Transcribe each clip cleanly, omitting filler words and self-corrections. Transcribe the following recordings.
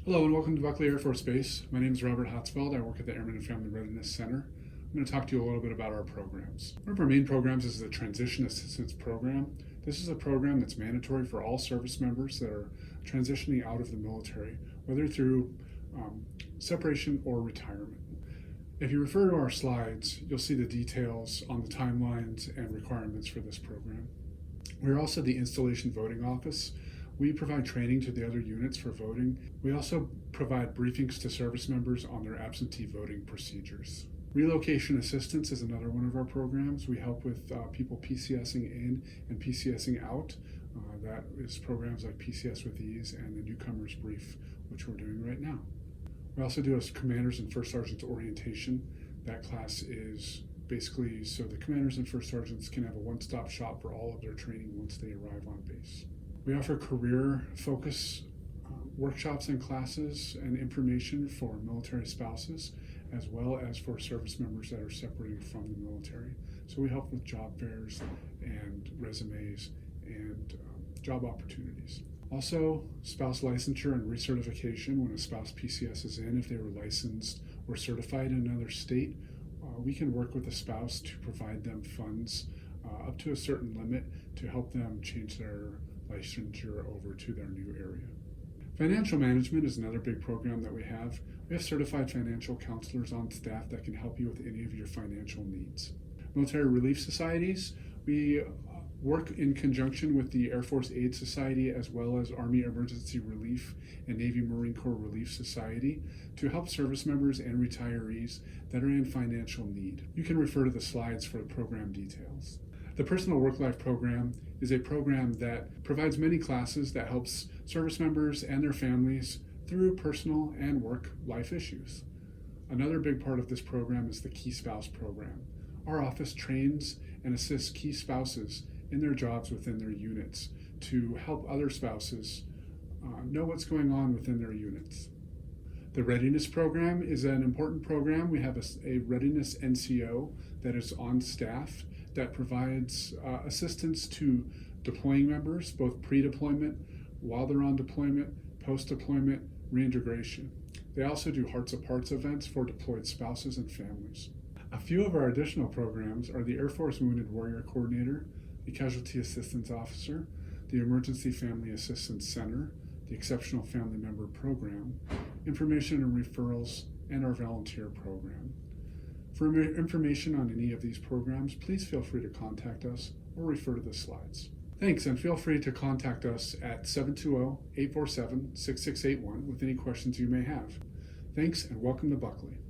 Hello and welcome to Buckley Air Force Base. My name is Robert Hotzfeld. I work at the Airmen and Family Readiness Center. I'm going to talk to you a little bit about our programs. One of our main programs is the Transition Assistance Program. This is a program that's mandatory for all service members that are transitioning out of the military, whether through separation or retirement. If you refer to our slides, you'll see the details on the timelines and requirements for this program. We're also the Installation Voting Office. We provide training to the other units for voting. We also provide briefings to service members on their absentee voting procedures. Relocation assistance is another one of our programs. We help with people PCSing in and PCSing out. That is programs like PCS with Ease and the Newcomers brief, which we're doing right now. We also do a Commanders and First Sergeants orientation. That class is basically so the Commanders and First Sergeants can have a one-stop shop for all of their training once they arrive on base. We offer career focus workshops and classes and information for military spouses, as well as for service members that are separating from the military. So we help with job fairs and resumes and job opportunities. Also, spouse licensure and recertification. When a spouse PCS is in, if they were licensed or certified in another state, we can work with a spouse to provide them funds up to a certain limit to help them change their licensure over to their new area. Financial management is another big program that we have. We have certified financial counselors on staff that can help you with any of your financial needs. Military Relief Societies, we work in conjunction with the Air Force Aid Society as well as Army Emergency Relief and Navy Marine Corps Relief Society to help service members and retirees that are in financial need. You can refer to the slides for the program details. The Personal Work-Life Program is a program that provides many classes that helps service members and their families through personal and work-life issues. Another big part of this program is the Key Spouse Program. Our office trains and assists key spouses in their jobs within their units to help other spouses know what's going on within their units. The Readiness Program is an important program. We have a Readiness NCO that is on staff that provides assistance to deploying members, both pre-deployment, while they're on deployment, post-deployment, reintegration. They also do Hearts of Parts events for deployed spouses and families. A few of our additional programs are the Air Force Wounded Warrior Coordinator, the Casualty Assistance Officer, the Emergency Family Assistance Center, the Exceptional Family Member Program, Information and Referrals, and our Volunteer Program. For information on any of these programs, please feel free to contact us or refer to the slides. Thanks, and feel free to contact us at 720-847-6681 with any questions you may have. Thanks, and welcome to Buckley.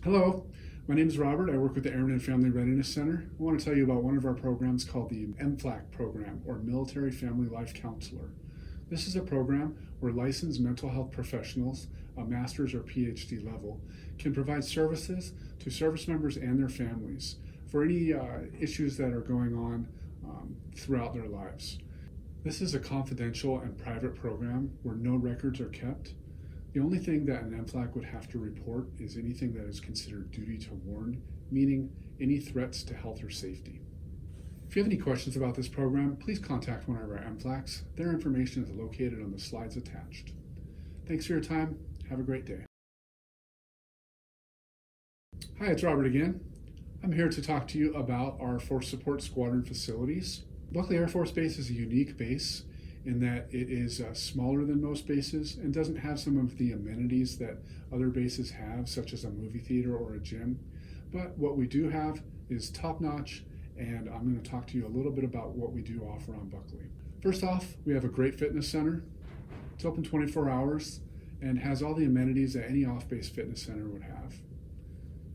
Hello, my name is Robert. I work with the Airmen and Family Readiness Center. I want to tell you about one of our programs called the MFLAC program, or Military Family Life Counselor. This is a program where licensed mental health professionals, a master's or PhD level, can provide services to service members and their families for any issues that are going on throughout their lives. This is a confidential and private program where no records are kept. The only thing that an MFLAC would have to report is anything that is considered duty to warn, meaning any threats to health or safety. If you have any questions about this program, please contact one of our MFLACs. Their information is located on the slides attached. Thanks for your time. Have a great day. Hi, it's Robert again. I'm here to talk to you about our Force Support Squadron facilities. Buckley Air Force Base is a unique base in that it is smaller than most bases and doesn't have some of the amenities that other bases have, such as a movie theater or a gym. But what we do have is top-notch, and I'm going to talk to you a little bit about what we do offer on Buckley. First off, we have a great fitness center. It's open 24 hours and has all the amenities that any off-base fitness center would have.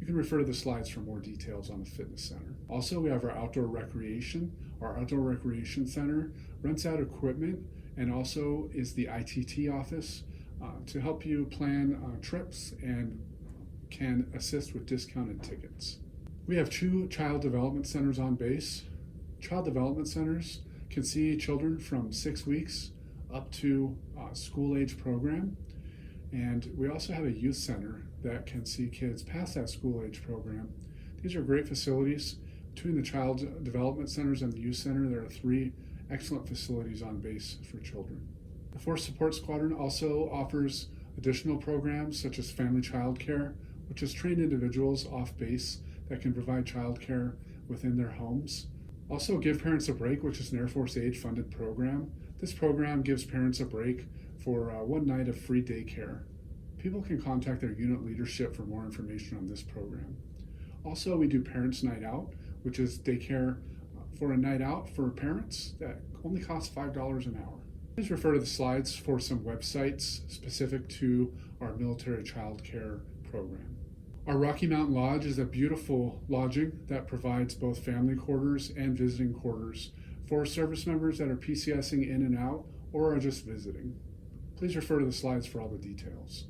You can refer to the slides for more details on the fitness center. Also, we have our outdoor recreation. Our outdoor recreation center rents out equipment and also is the ITT office to help you plan trips and can assist with discounted tickets. We have 2 child development centers on base. Child development centers can see children from 6 weeks up to school-age program. And we also have a youth center that can see kids past that school-age program. These are great facilities. Between the child development centers and the youth center, there are 3 excellent facilities on base for children. The Force Support Squadron also offers additional programs such as family child care, which has trained individuals off base that can provide child care within their homes. Also, Give Parents a Break, which is an Air Force Aid funded program. This program gives parents a break for one night of free daycare. People can contact their unit leadership for more information on this program. Also, we do Parents Night Out, which is daycare for a night out for parents that only costs $5 an hour. Please refer to the slides for some websites specific to our military child care program. Our Rocky Mountain Lodge is a beautiful lodging that provides both family quarters and visiting quarters for service members that are PCSing in and out or are just visiting. Please refer to the slides for all the details.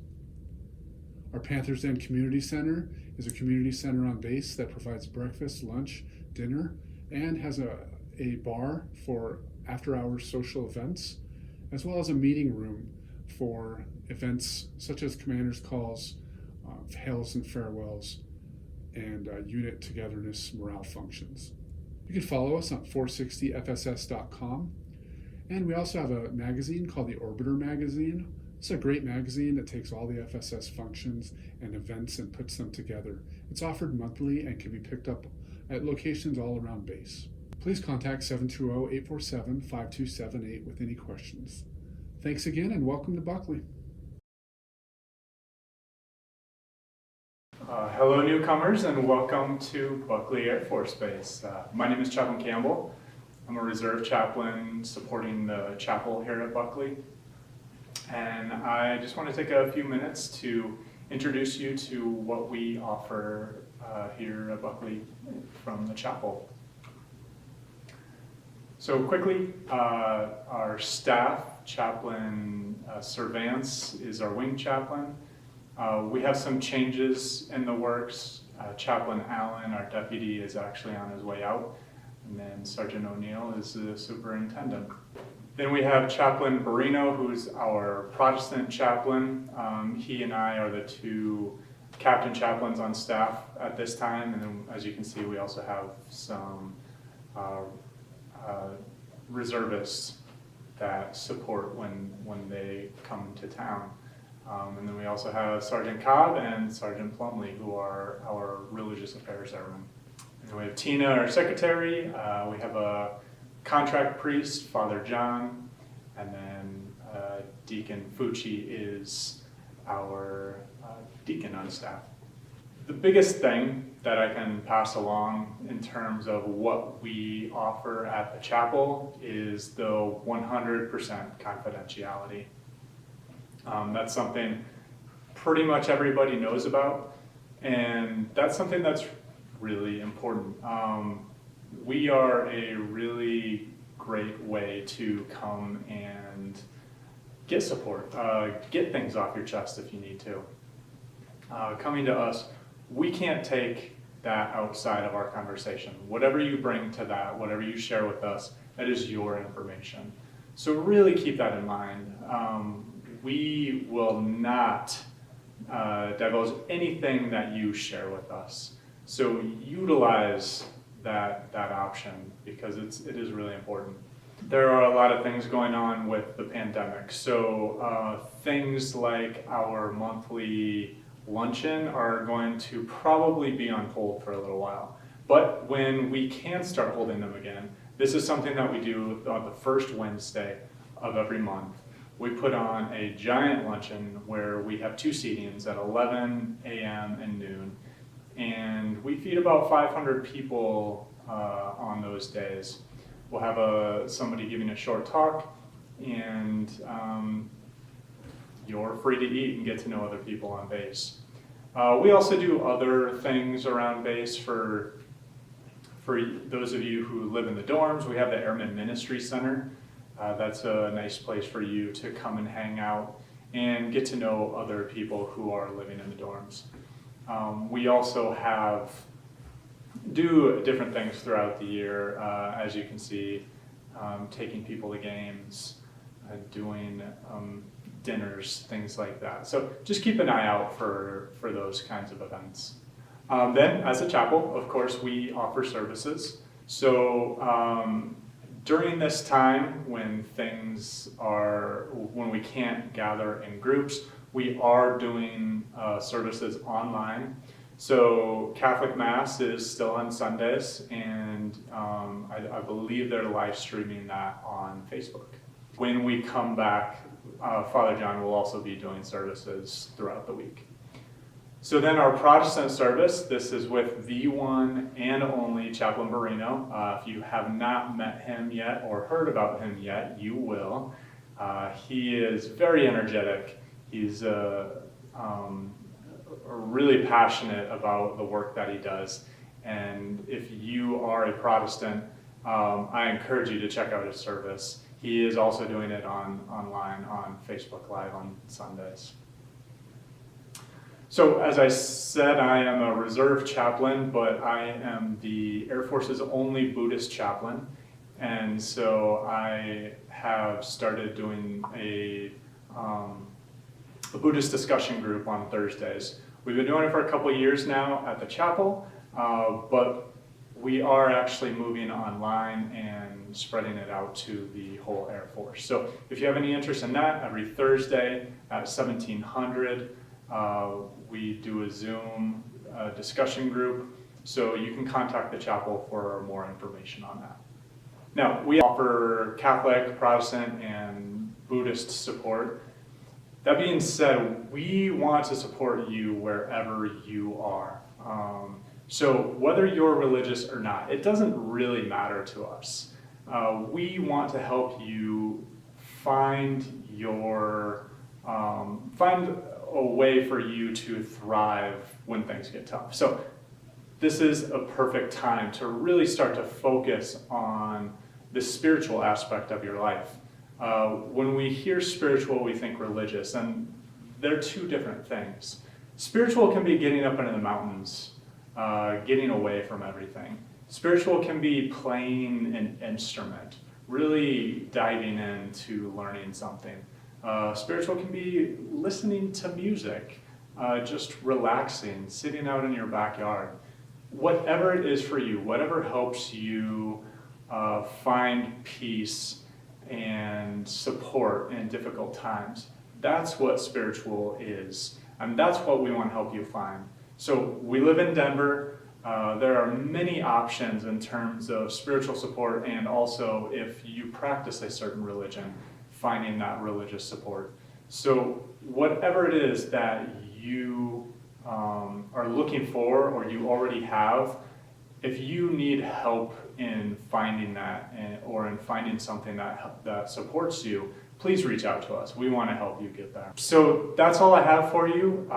Our Panthers Den Community Center is a community center on base that provides breakfast, lunch, dinner, and has a bar for after-hours social events, as well as a meeting room for events such as commanders' calls, hails and farewells, and unit togetherness morale functions. You can follow us on 460fss.com, and we also have a magazine called the Orbiter Magazine. It's a great magazine that takes all the FSS functions and events and puts them together. It's offered monthly and can be picked up at locations all around base. Please contact 720-847-5278 with any questions. Thanks again and welcome to Buckley. Hello newcomers and welcome to Buckley Air Force Base. My name is Chaplain Campbell. I'm a reserve chaplain supporting the chapel here at Buckley. And I just want to take a few minutes to introduce you to what we offer here at Buckley from the chapel. So quickly, our staff, Chaplain Servance is our wing chaplain. We have some changes in the works. Chaplain Allen, our deputy, is actually on his way out. And then Sergeant O'Neill is the superintendent. Then we have Chaplain Barino, who's our Protestant chaplain. He and I are the two captain chaplains on staff at this time. And then as you can see, we also have some reservists that support when they come to town. And then we also have Sergeant Cobb and Sergeant Plumley, who are our religious affairs airmen. And then we have Tina, our secretary. We have a contract priest, Father John, and then Deacon Fucci is our deacon on staff. The biggest thing that I can pass along in terms of what we offer at the chapel is the 100% confidentiality. That's something pretty much everybody knows about, and that's something that's really important. We are a really great way to come and get support, get things off your chest if you need to. Coming to us, we can't take that outside of our conversation. Whatever you bring to that, whatever you share with us, that is your information. So really keep that in mind. We will not divulge anything that you share with us. So utilize that option because it is really important. There are a lot of things going on with the pandemic. So things like our monthly luncheon are going to probably be on hold for a little while. But when we can start holding them again, this is something that we do on the first Wednesday of every month. We put on a giant luncheon where we have two seatings at 11 a.m. and noon. And we feed about 500 people on those days. We'll have somebody giving a short talk, and you're free to eat and get to know other people on base. We also do other things around base for those of you who live in the dorms. We have the Airman Ministry Center. That's a nice place for you to come and hang out and get to know other people who are living in the dorms. We also do different things throughout the year, as you can see, taking people to games, doing dinners, things like that. So just keep an eye out for those kinds of events. Then as a chapel, of course, we offer services. So During this time when when we can't gather in groups, we are doing services online. So Catholic Mass is still on Sundays, and I believe they're live streaming that on Facebook. When we come back, Father John will also be doing services throughout the week. So then our Protestant service, this is with the one and only Chaplain Barino. If you have not met him yet or heard about him yet, you will. He is very energetic. He's really passionate about the work that he does. And if you are a Protestant, I encourage you to check out his service. He is also doing it online on Facebook Live on Sundays. So as I said, I am a reserve chaplain, but I am the Air Force's only Buddhist chaplain. And so I have started doing a Buddhist discussion group on Thursdays. We've been doing it for a couple of years now at the chapel, but we are actually moving online and spreading it out to the whole Air Force. So if you have any interest in that, every Thursday at 1700, we do a Zoom discussion group, so you can contact the chapel for more information on that. Now, we offer Catholic, Protestant, and Buddhist support. That being said, we want to support you wherever you are. So whether you're religious or not, it doesn't really matter to us. We want to help you find a way for you to thrive when things get tough. So this is a perfect time to really start to focus on the spiritual aspect of your life. When we hear spiritual, we think religious, and they're two different things. Spiritual can be getting up into the mountains, getting away from everything. Spiritual can be playing an instrument, really diving into learning something. Spiritual can be listening to music, just relaxing, sitting out in your backyard. Whatever it is for you, whatever helps you find peace and support in difficult times, that's what spiritual is. And that's what we want to help you find. So we live in Denver. There are many options in terms of spiritual support, and also if you practice a certain religion, finding that religious support. So whatever it is that you are looking for or you already have, if you need help in finding that or in finding something that supports you, please reach out to us. We want to help you get there. So that's all I have for you.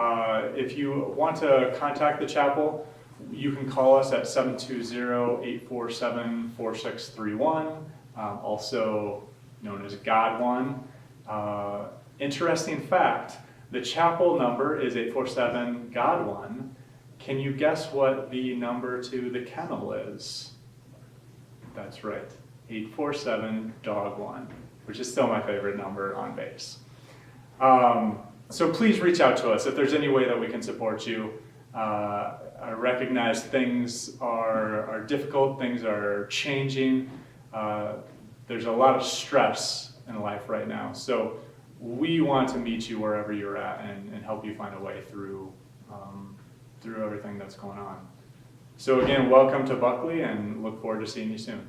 If you want to contact the chapel, you can call us at 720-847-4631, also known as God One. Interesting fact, the chapel number is 847 God One. Can you guess what the number to the kennel is? That's right, 847 Dog One, which is still my favorite number on base. So please reach out to us if there's any way that we can support you. I recognize things are difficult, things are changing. There's a lot of stress in life right now. So we want to meet you wherever you're at and help you find a way through everything that's going on. So again, welcome to Buckley, and look forward to seeing you soon.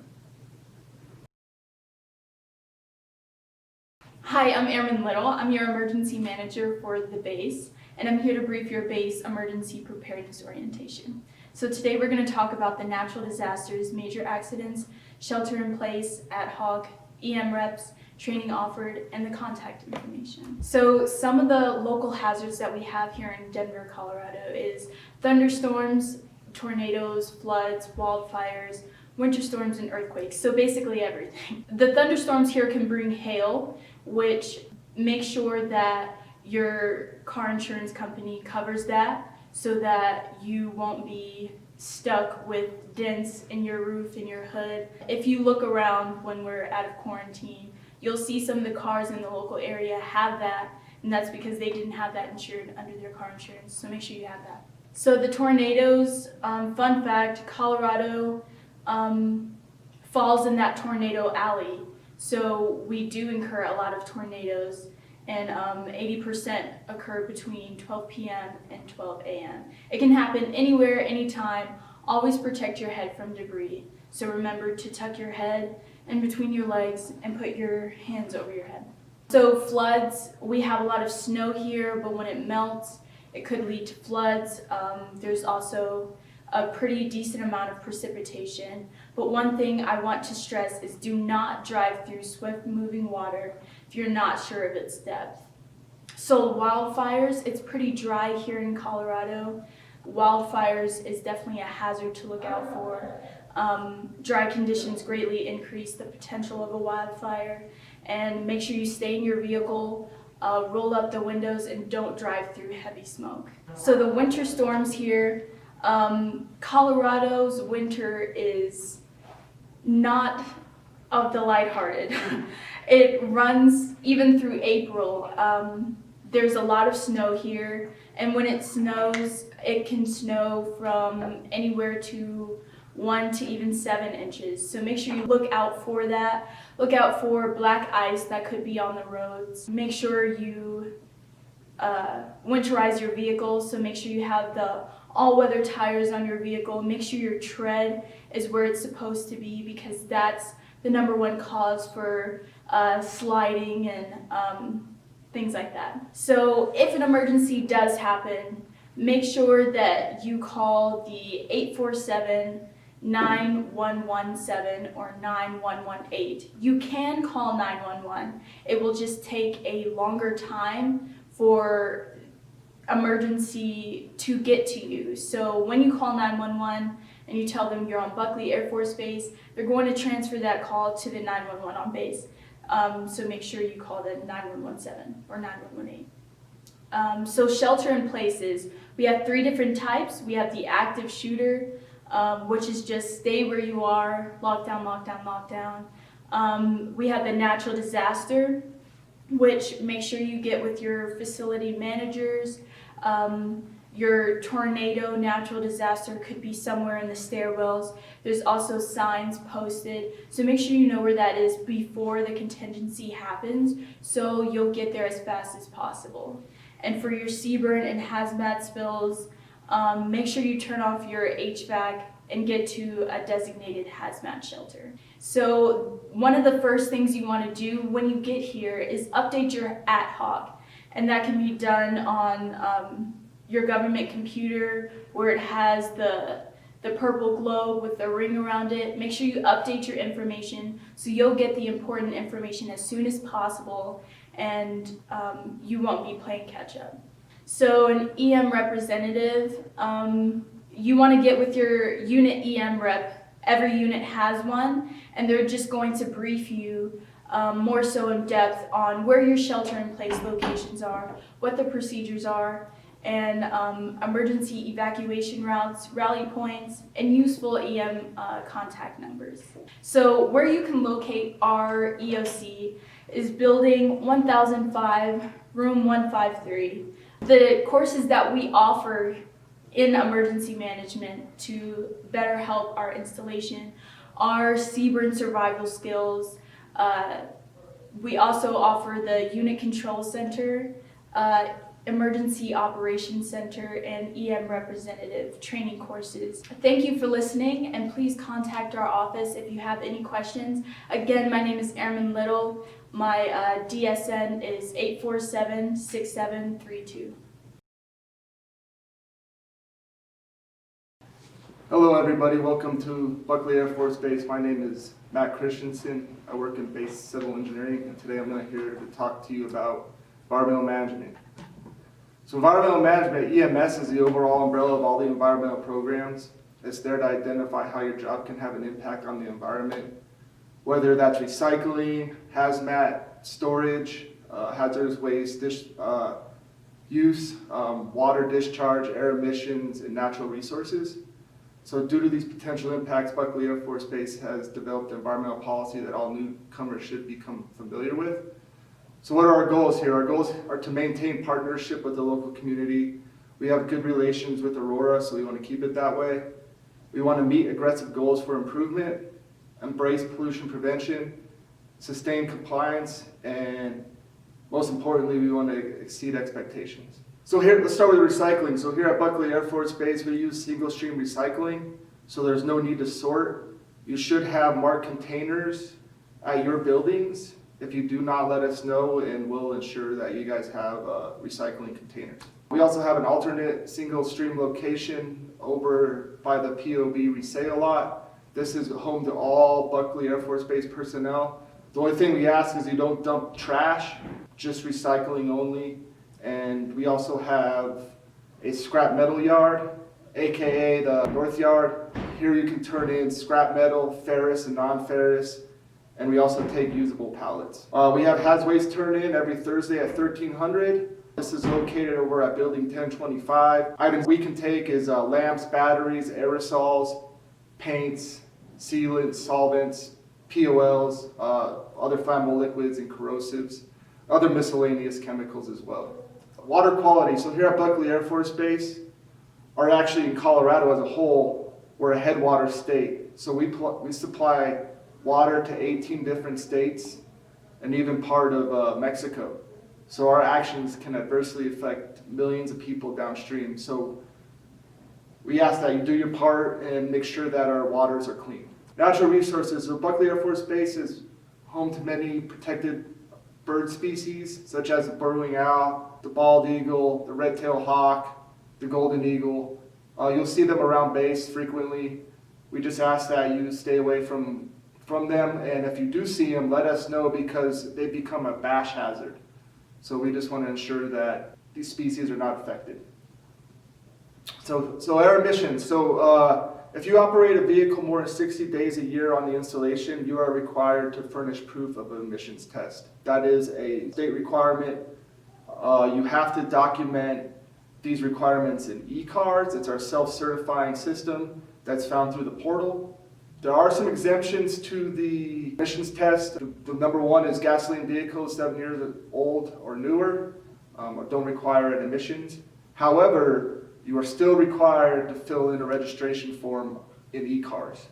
Hi, I'm Erin Little. I'm your emergency manager for the base, and I'm here to brief your base emergency preparedness orientation. So today we're going to talk about the natural disasters, major accidents, shelter in place, ad hoc, EM reps, training offered, and the contact information. So some of the local hazards that we have here in Denver, Colorado is thunderstorms, tornadoes, floods, wildfires, winter storms, and earthquakes. So basically everything. The thunderstorms here can bring hail, which makes sure that your car insurance company covers that so that you won't be stuck with dents in your roof, in your hood. If you look around when we're out of quarantine, you'll see some of the cars in the local area have that, and that's because they didn't have that insured under their car insurance, so make sure you have that. So the tornadoes, fun fact, Colorado falls in that tornado alley. So we do incur a lot of tornadoes, and 80% occur between 12 p.m. and 12 a.m. It can happen anywhere, anytime. Always protect your head from debris. So remember to tuck your head in between your legs and put your hands over your head. So floods, we have a lot of snow here, but when it melts, it could lead to floods. There's also a pretty decent amount of precipitation. But one thing I want to stress is do not drive through swift moving water if you're not sure of its depth. So wildfires, it's pretty dry here in Colorado. Wildfires is definitely a hazard to look out for. Dry conditions greatly increase the potential of a wildfire, and make sure you stay in your vehicle, roll up the windows, and don't drive through heavy smoke. So the winter storms here, Colorado's winter is not of the lighthearted. It runs even through April. There's a lot of snow here, and when it snows, it can snow from anywhere to 1 to even 7 inches. So make sure you look out for that. Look out for black ice that could be on the roads. Make sure you winterize your vehicle, so make sure you have the all-weather tires on your vehicle. Make sure your tread is where it's supposed to be, because that's the #1 cause for sliding and things like that. So if an emergency does happen, make sure that you call the 847-9117 or 9118. You can call 911. It will just take a longer time for emergency to get to you. So when you call 911 and you tell them you're on Buckley Air Force Base, they're going to transfer that call to the 911 on base. So make sure you call the 9117 or 9118. So shelter in places, we have 3 different types. We have the active shooter, which is just stay where you are, lockdown, lockdown, lockdown. We have the natural disaster, which make sure you get with your facility managers. Your tornado natural disaster could be somewhere in the stairwells. There's also signs posted, so make sure you know where that is before the contingency happens, so you'll get there as fast as possible. And for your CBRN and hazmat spills, make sure you turn off your HVAC and get to a designated hazmat shelter. So one of the first things you want to do when you get here is update your ad hoc, and that can be done on your government computer, where it has the purple globe with the ring around it. Make sure you update your information so you'll get the important information as soon as possible, and you won't be playing catch up. So an EM representative, you want to get with your unit EM rep. Every unit has one, and they're just going to brief you more so in depth on where your shelter in place locations are, what the procedures are, and emergency evacuation routes, rally points, and useful EM contact numbers. So where you can locate our EOC is building 1005, room 153. The courses that we offer in emergency management to better help our installation are CBRN survival skills. We also offer the Unit Control Center, Emergency Operations Center, and EM representative training courses. Thank you for listening, and please contact our office if you have any questions. Again, my name is Airman Little. My DSN is 847-6732. Hello everybody, welcome to Buckley Air Force Base. My name is Matt Christensen. I work in base civil engineering, and today I'm here to talk to you about environmental management. So environmental management, EMS, is the overall umbrella of all the environmental programs. It's there to identify how your job can have an impact on the environment, whether that's recycling, hazmat, storage, hazardous waste use, water discharge, air emissions, and natural resources. So due to these potential impacts, Buckley Air Force Base has developed an environmental policy that all newcomers should become familiar with. So what are our goals here? Our goals are to maintain partnership with the local community. We have good relations with Aurora, so we want to keep it that way. We want to meet aggressive goals for improvement, embrace pollution prevention, sustain compliance, and most importantly, we want to exceed expectations. So here, let's start with recycling. So here at Buckley Air Force Base, we use single stream recycling, so there's no need to sort. You should have marked containers at your buildings. If you do not, let us know and we'll ensure that you guys have recycling containers. We also have an alternate single stream location over by the POB resale lot. This is home to all Buckley Air Force Base personnel. The only thing we ask is you don't dump trash, just recycling only. And we also have a scrap metal yard, AKA the North Yard. Here you can turn in scrap metal, ferrous and non-ferrous, and we also take usable pallets. We have Has Waste turn in every Thursday at 1300. This is located over at building 1025. Items we can take is lamps, batteries, aerosols, paints, sealants, solvents, POLs, other flammable liquids and corrosives, other miscellaneous chemicals as well. Water quality. So here at Buckley Air Force Base, or actually in Colorado as a whole, we're a headwater state. So we supply water to 18 different states and even part of Mexico. So our actions can adversely affect millions of people downstream. So we ask that you do your part and make sure that our waters are clean. Natural resources. So Buckley Air Force Base is home to many protected bird species, such as the burrowing owl, the bald eagle, the red-tailed hawk, the golden eagle. You'll see them around base frequently. We just ask that you stay away from them, and if you do see them, let us know because they become a bash hazard. So we just want to ensure that these species are not affected. So air emissions. So if you operate a vehicle more than 60 days a year on the installation, you are required to furnish proof of an emissions test. That is a state requirement. You have to document these requirements in e-cards. It's our self-certifying system that's found through the portal. There are some exemptions to the emissions test. The number one is gasoline vehicles 7 years old or newer don't require an emissions. However, you are still required to fill in a registration form in e-cars.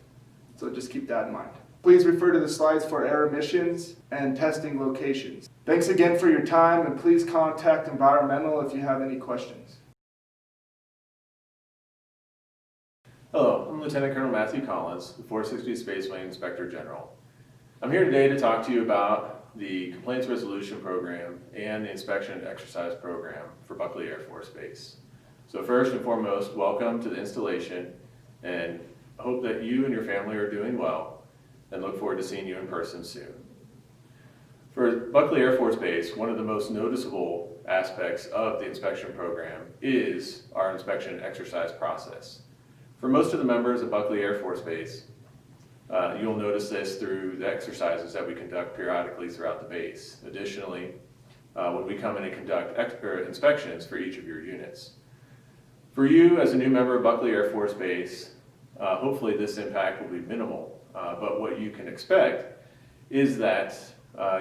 So just keep that in mind. Please refer to the slides for air emissions and testing locations. Thanks again for your time, and please contact Environmental if you have any questions. Hello, I'm Lieutenant Colonel Matthew Collins, the 460 Space Wing Inspector General. I'm here today to talk to you about the Complaints Resolution Program and the Inspection and Exercise Program for Buckley Air Force Base. So first and foremost, welcome to the installation, and I hope that you and your family are doing well, and look forward to seeing you in person soon. For Buckley Air Force Base, one of the most noticeable aspects of the inspection program is our inspection and exercise process. For most of the members of Buckley Air Force Base, you'll notice this through the exercises that we conduct periodically throughout the base. Additionally, when we come in and conduct inspections for each of your units. For you as a new member of Buckley Air Force Base, hopefully this impact will be minimal, but what you can expect is that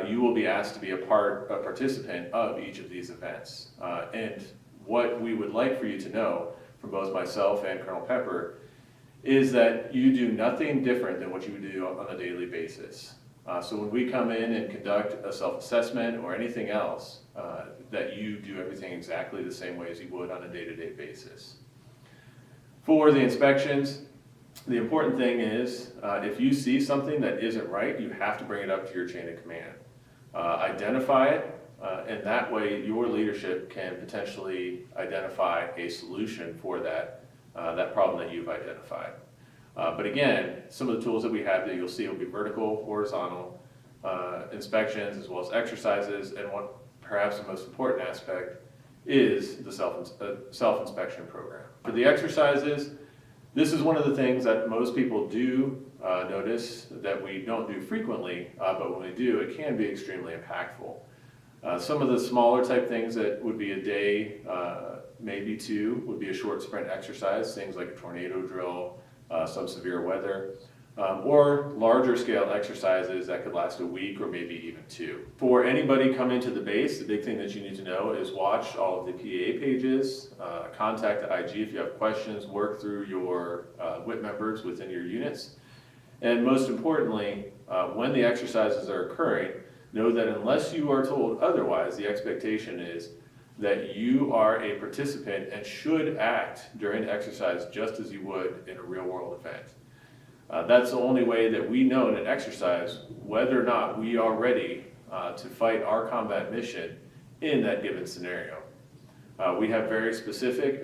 you will be asked to be a participant of each of these events. And what we would like for you to know from both myself and Colonel Pepper is that you do nothing different than what you would do on a daily basis. So when we come in and conduct a self-assessment or anything else, that you do everything exactly the same way as you would on a day-to-day basis. For the inspections, the important thing is if you see something that isn't right, you have to bring it up to your chain of command. Identify it, and that way your leadership can potentially identify a solution for that problem that you've identified. But again, some of the tools that we have that you'll see will be vertical, horizontal inspections, as well as exercises, and what perhaps the most important aspect is the self-inspection program. For the exercises, this is one of the things that most people do notice that we don't do frequently, but when we do, it can be extremely impactful. Some of the smaller type things that would be a day, maybe two, would be a short sprint exercise, things like a tornado drill, some severe weather, or larger scale exercises that could last a week or maybe even two. For anybody coming to the base, the big thing that you need to know is watch all of the PA pages, contact the IG if you have questions, work through your WIT members within your units, And most importantly, when the exercises are occurring, know that unless you are told otherwise, the expectation is that you are a participant and should act during the exercise just as you would in a real world event. That's the only way that we know in an exercise whether or not we are ready to fight our combat mission in that given scenario. We have very specific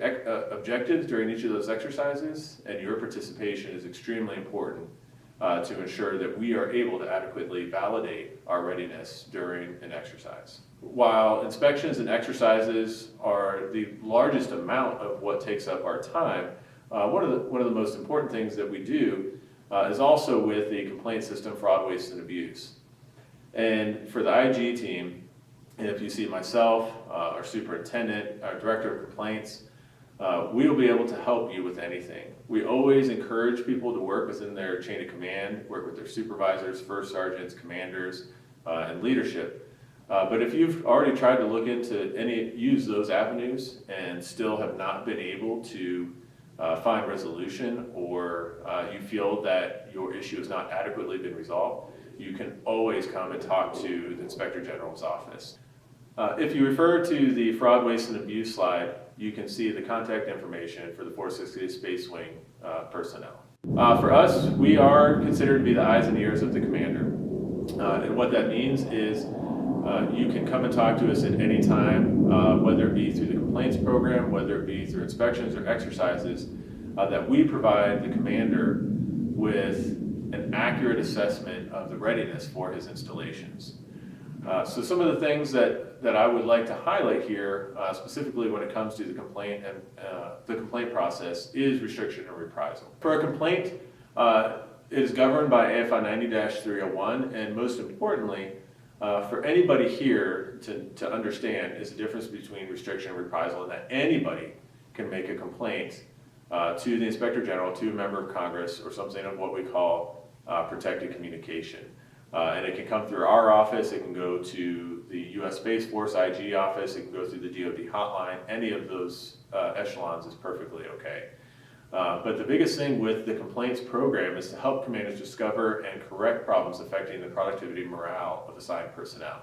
objectives during each of those exercises, and your participation is extremely important to ensure that we are able to adequately validate our readiness during an exercise. While inspections and exercises are the largest amount of what takes up our time, one of the most important things that we do is also with the complaint system, fraud, waste, and abuse. And for the IG team, if you see myself, our superintendent, our director of complaints, we will be able to help you with anything. We always encourage people to work within their chain of command, work with their supervisors, first sergeants, commanders, and leadership. But if you've already tried to look into use those avenues and still have not been able to find resolution, or you feel that your issue has not adequately been resolved, you can always come and talk to the Inspector General's office. If you refer to the fraud, waste, and abuse slide, you can see the contact information for the 460 Space Wing personnel. For us, we are considered to be the eyes and ears of the commander. And what that means is you can come and talk to us at any time, whether it be through the complaints program, whether it be through inspections or exercises, that we provide the commander with an accurate assessment of the readiness for his installations. So some of the things that I would like to highlight here, specifically when it comes to the complaint and the complaint process, is restriction and reprisal. For a complaint, it is governed by AFI 90-301, and most importantly, for anybody here to understand is the difference between restriction and reprisal, and that anybody can make a complaint to the Inspector General, to a member of Congress, or something of what we call protected communication. And it can come through our office, it can go to the U.S. Space Force IG office, it can go through the DoD hotline. Any of those echelons is perfectly okay. But the biggest thing with the complaints program is to help commanders discover and correct problems affecting the productivity and morale of assigned personnel.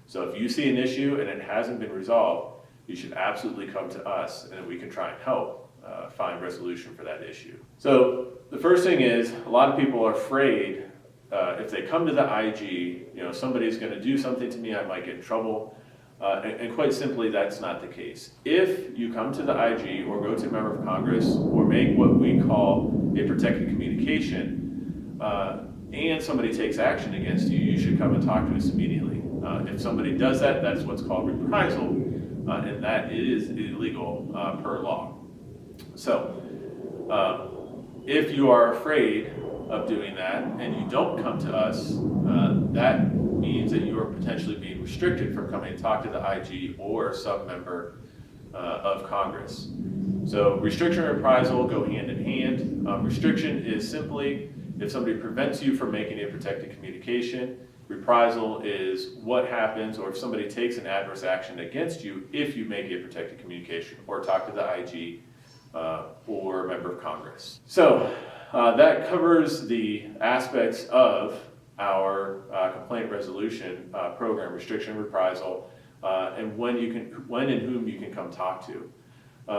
So if you see an issue and it hasn't been resolved, you should absolutely come to us and we can try and help find resolution for that issue. So the first thing is, a lot of people are afraid if they come to the IG, somebody's going to do something to me, I might get in trouble. And quite simply, that's not the case. If you come to the IG or go to a member of Congress or make what we call a protected communication, and somebody takes action against you, you should come and talk to us immediately. If somebody does that, that's what's called reprisal, and that is illegal per law. So, if you are afraid of doing that and you don't come to us, that means that you are potentially being restricted from coming and talk to the IG or some member of Congress. So restriction and reprisal go hand in hand. Restriction is simply if somebody prevents you from making a protected communication. Reprisal is what happens, or if somebody takes an adverse action against you if you make a protected communication or talk to the IG or a member of Congress. So that covers the aspects of our complaint resolution program, restriction, reprisal, and when and whom you can come talk to.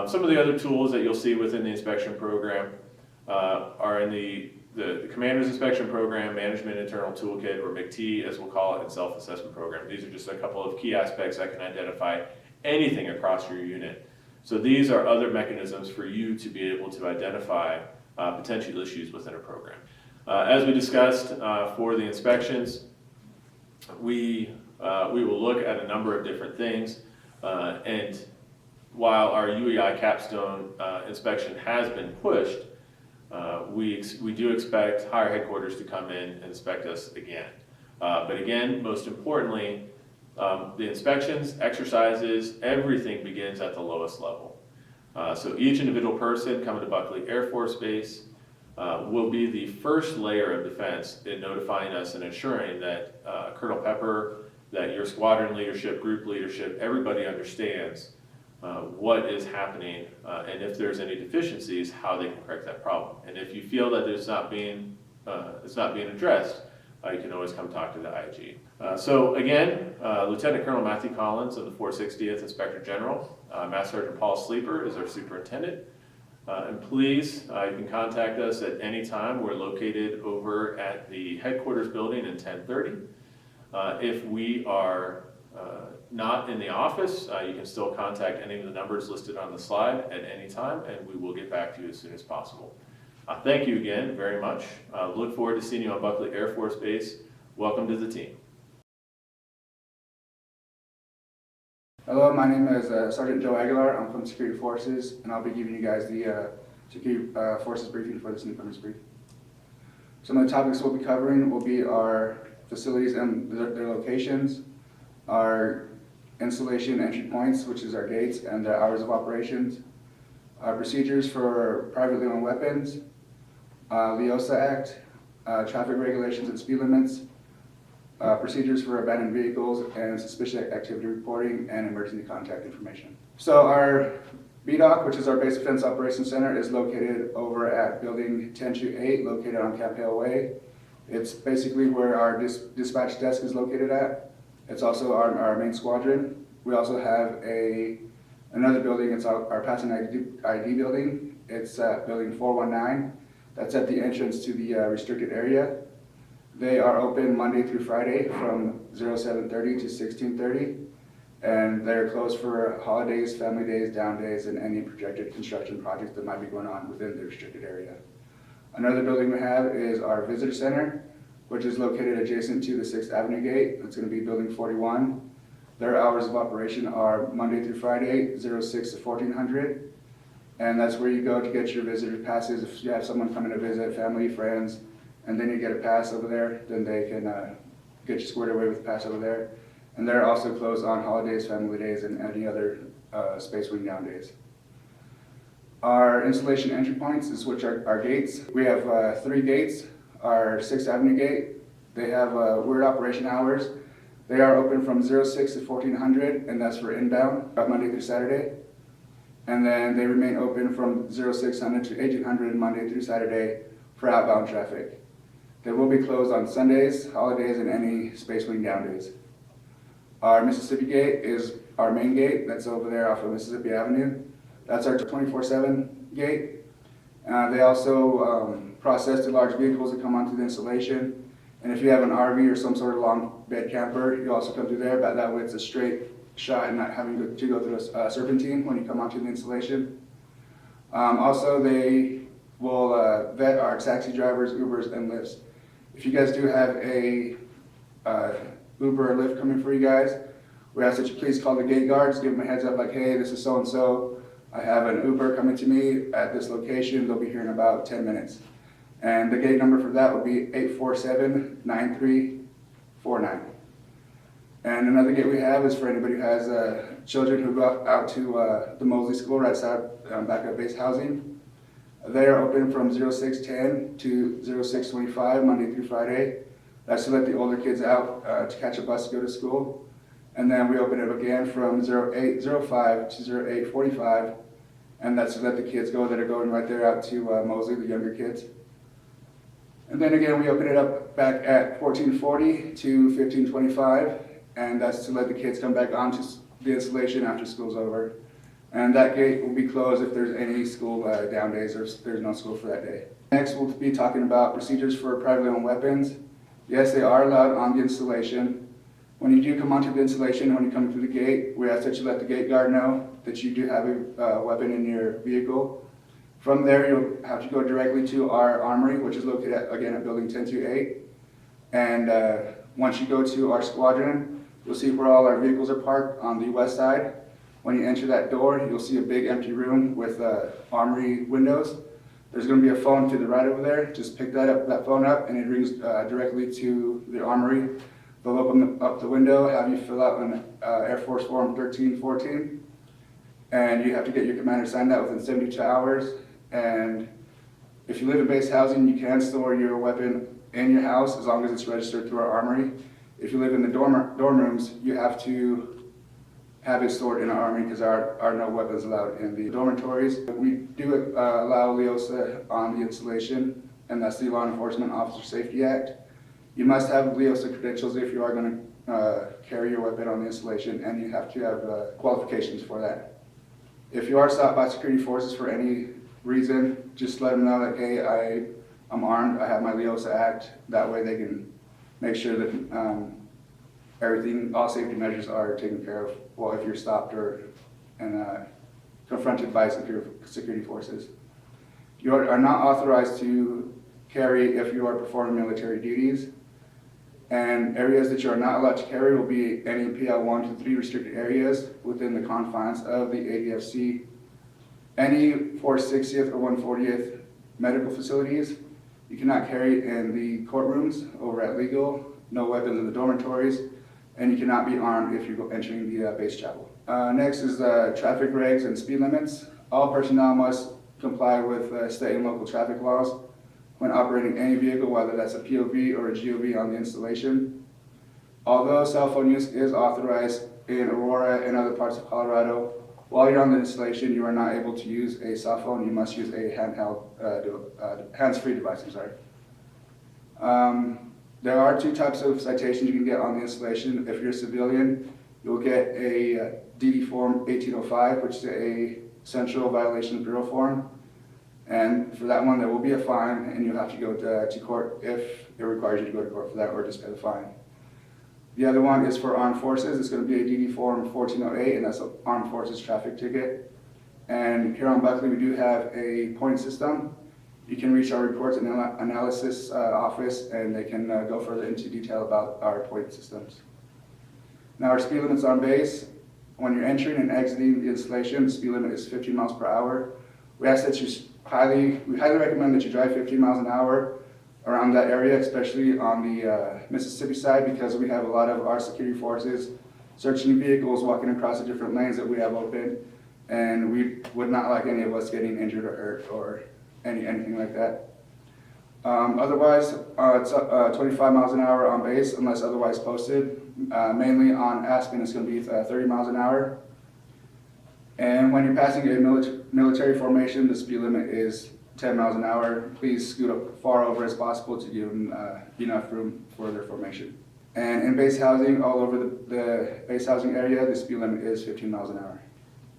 Some of the other tools that you'll see within the inspection program are in the Commander's Inspection Program, Management Internal Toolkit, or MICT as we'll call it, and Self-Assessment Program. These are just a couple of key aspects that can identify anything across your unit. So these are other mechanisms for you to be able to identify potential issues within a program. As we discussed for the inspections, we will look at a number of different things, and while our UEI capstone inspection has been pushed, we do expect higher headquarters to come in and inspect us again. But again, most importantly, the inspections, exercises, everything begins at the lowest level. So each individual person coming to Buckley Air Force Base will be the first layer of defense in notifying us and ensuring that Colonel Pepper, that your squadron leadership, group leadership, everybody understands what is happening, and if there's any deficiencies, how they can correct that problem. And if you feel that there's not being it's not being addressed, you can always come talk to the IG. So again, Lieutenant Colonel Matthew Collins of the 460th Inspector General. Master Sergeant Paul Sleeper is our superintendent. And please, you can contact us at any time. We're located over at the headquarters building in 1030. If we are not in the office, you can still contact any of the numbers listed on the slide at any time, and we will get back to you as soon as possible. Thank you again very much. Look forward to seeing you on Buckley Air Force Base. Welcome to the team. Hello, my name is Sergeant Joe Aguilar. I'm from Security Forces, and I'll be giving you guys the Security Forces briefing for this Newcomers brief. Some of the topics we'll be covering will be our facilities and their locations, our installation entry points, which is our gates, and the hours of operations, our procedures for privately owned weapons, LEOSA Act, traffic regulations and speed limits, procedures for abandoned vehicles, and suspicious activity reporting and emergency contact information. So our BDOC, which is our Base Defense Operations Center, is located over at Building 1028, located on Camp Hale Way. It's basically where our dispatch desk is located at. It's also our main squadron. We also have another building. It's our passing ID building. It's at Building 419. That's at the entrance to the restricted area. They are open Monday through Friday from 07:30 to 16:30, and they're closed for holidays, family days, down days, and any projected construction projects that might be going on within the restricted area. Another building we have is our visitor center, which is located adjacent to the 6th Avenue gate. It's going to be Building 41. Their hours of operation are Monday through Friday, 06 to 1400, and that's where you go to get your visitor passes. If you have someone coming to visit, family, friends, and then you get a pass over there, then they can get you squared away with the pass over there. And they're also closed on holidays, family days, and any other Space Wing down days. Our installation entry points is which are our gates. We have 3 gates. Our 6th Avenue gate, they have weird operation hours. They are open from 06 to 1400, and that's for inbound, Monday through Saturday. And then they remain open from 0600 to 1800 Monday through Saturday for outbound traffic. They will be closed on Sundays, holidays, and any Space Wing down days. Our Mississippi gate is our main gate. That's over there off of Mississippi Avenue. That's our 24/7 gate. They also process the large vehicles that come onto the installation. And if you have an RV or some sort of long bed camper, you also come through there, but that way it's a straight shot and not having to go through a serpentine when you come onto the installation. Also, they will vet our taxi drivers, Ubers, and Lyfts. If you guys do have a Uber or Lyft coming for you guys, we ask that you please call the gate guards, give them a heads up like, hey, this is so-and-so. I have an Uber coming to me at this location. They'll be here in about 10 minutes. And the gate number for that would be 847-9349. And another gate we have is for anybody who has children who go out to the Mosley School right outside back at base housing. They are open from 06:10 to 06:25 Monday through Friday. That's to let the older kids out to catch a bus to go to school. And then we open it again from 08:05 to 08:45, and that's to let the kids go that are going right there out to Mosley, the younger kids. And then again, we open it up back at 14:40 to 15:25, and that's to let the kids come back onto the installation after school's over. And that gate will be closed if there's any school down days or if there's no school for that day. Next, we'll be talking about procedures for privately owned weapons. Yes, they are allowed on the installation. When you do come onto the installation, when you come through the gate, we ask that you let the gate guard know that you do have a weapon in your vehicle. From there, you'll have to go directly to our armory, which is located again at Building 1028. And once you go to our squadron, you'll see where all our vehicles are parked on the west side. When you enter that door, you'll see a big empty room with armory windows. There's going to be a phone to the right over there. Just pick that phone up, and it rings directly to the armory. They'll open up the window, have you fill out an Air Force Form 1314, and you have to get your commander signed out within 72 hours. And if you live in base housing, you can store your weapon in your house as long as it's registered through our armory. If you live in the dorm rooms, you have to have it stored in our armory because there are no weapons allowed in the dormitories. We do allow LEOSA on the installation. and that's the Law Enforcement Officer Safety Act. You must have LEOSA credentials if you are going to carry your weapon on the installation, and you have to have qualifications for that. If you are stopped by security forces for any reason, just let them know that, hey, I'm armed, I have my LEOSA Act. That way they can make sure that all safety measures are taken care of, well, if you're stopped and confronted by security forces. You are not authorized to carry if you are performing military duties, and areas that you are not allowed to carry will be any PL 1 to 3 restricted areas within the confines of the ADFC, any 460th or 140th medical facilities. You cannot carry in the courtrooms over at legal, no weapons in the dormitories, and you cannot be armed if you're entering the base chapel. Next is traffic regs and speed limits. All personnel must comply with state and local traffic laws when operating any vehicle, whether that's a POV or a GOV on the installation. Although cell phone use is authorized in Aurora and other parts of Colorado, while you're on the installation, you are not able to use a cell phone. You must use a hands-free device. There are 2 types of citations you can get on the installation. If you're a civilian, you'll get a DD Form 1805, which is a Central Violation Bureau form. And for that one, there will be a fine, and you'll have to go to court if it requires you to go to court for that, or just pay the fine. The other one is for armed forces. It's going to be a DD Form 1408, and that's an armed forces traffic ticket. And here on Buckley, we do have a point system. You can reach our reports and analysis office, and they can go further into detail about our point systems. Now, our speed limits on base. When you're entering and exiting the installation, the speed limit is 15 miles per hour. We ask that we highly recommend that you drive 15 miles an hour around that area, especially on the Mississippi side, because we have a lot of our security forces searching vehicles, walking across the different lanes that we have open, and we would not like any of us getting injured or hurt or anything like that. Otherwise, it's 25 miles an hour on base unless otherwise posted. Mainly on Aspen, it's going to be 30 miles an hour. And when you're passing a military formation, the speed limit is 10 miles an hour. Please scoot up far over as possible to give them enough room for their formation. And in base housing, all over the base housing area, the speed limit is 15 miles an hour.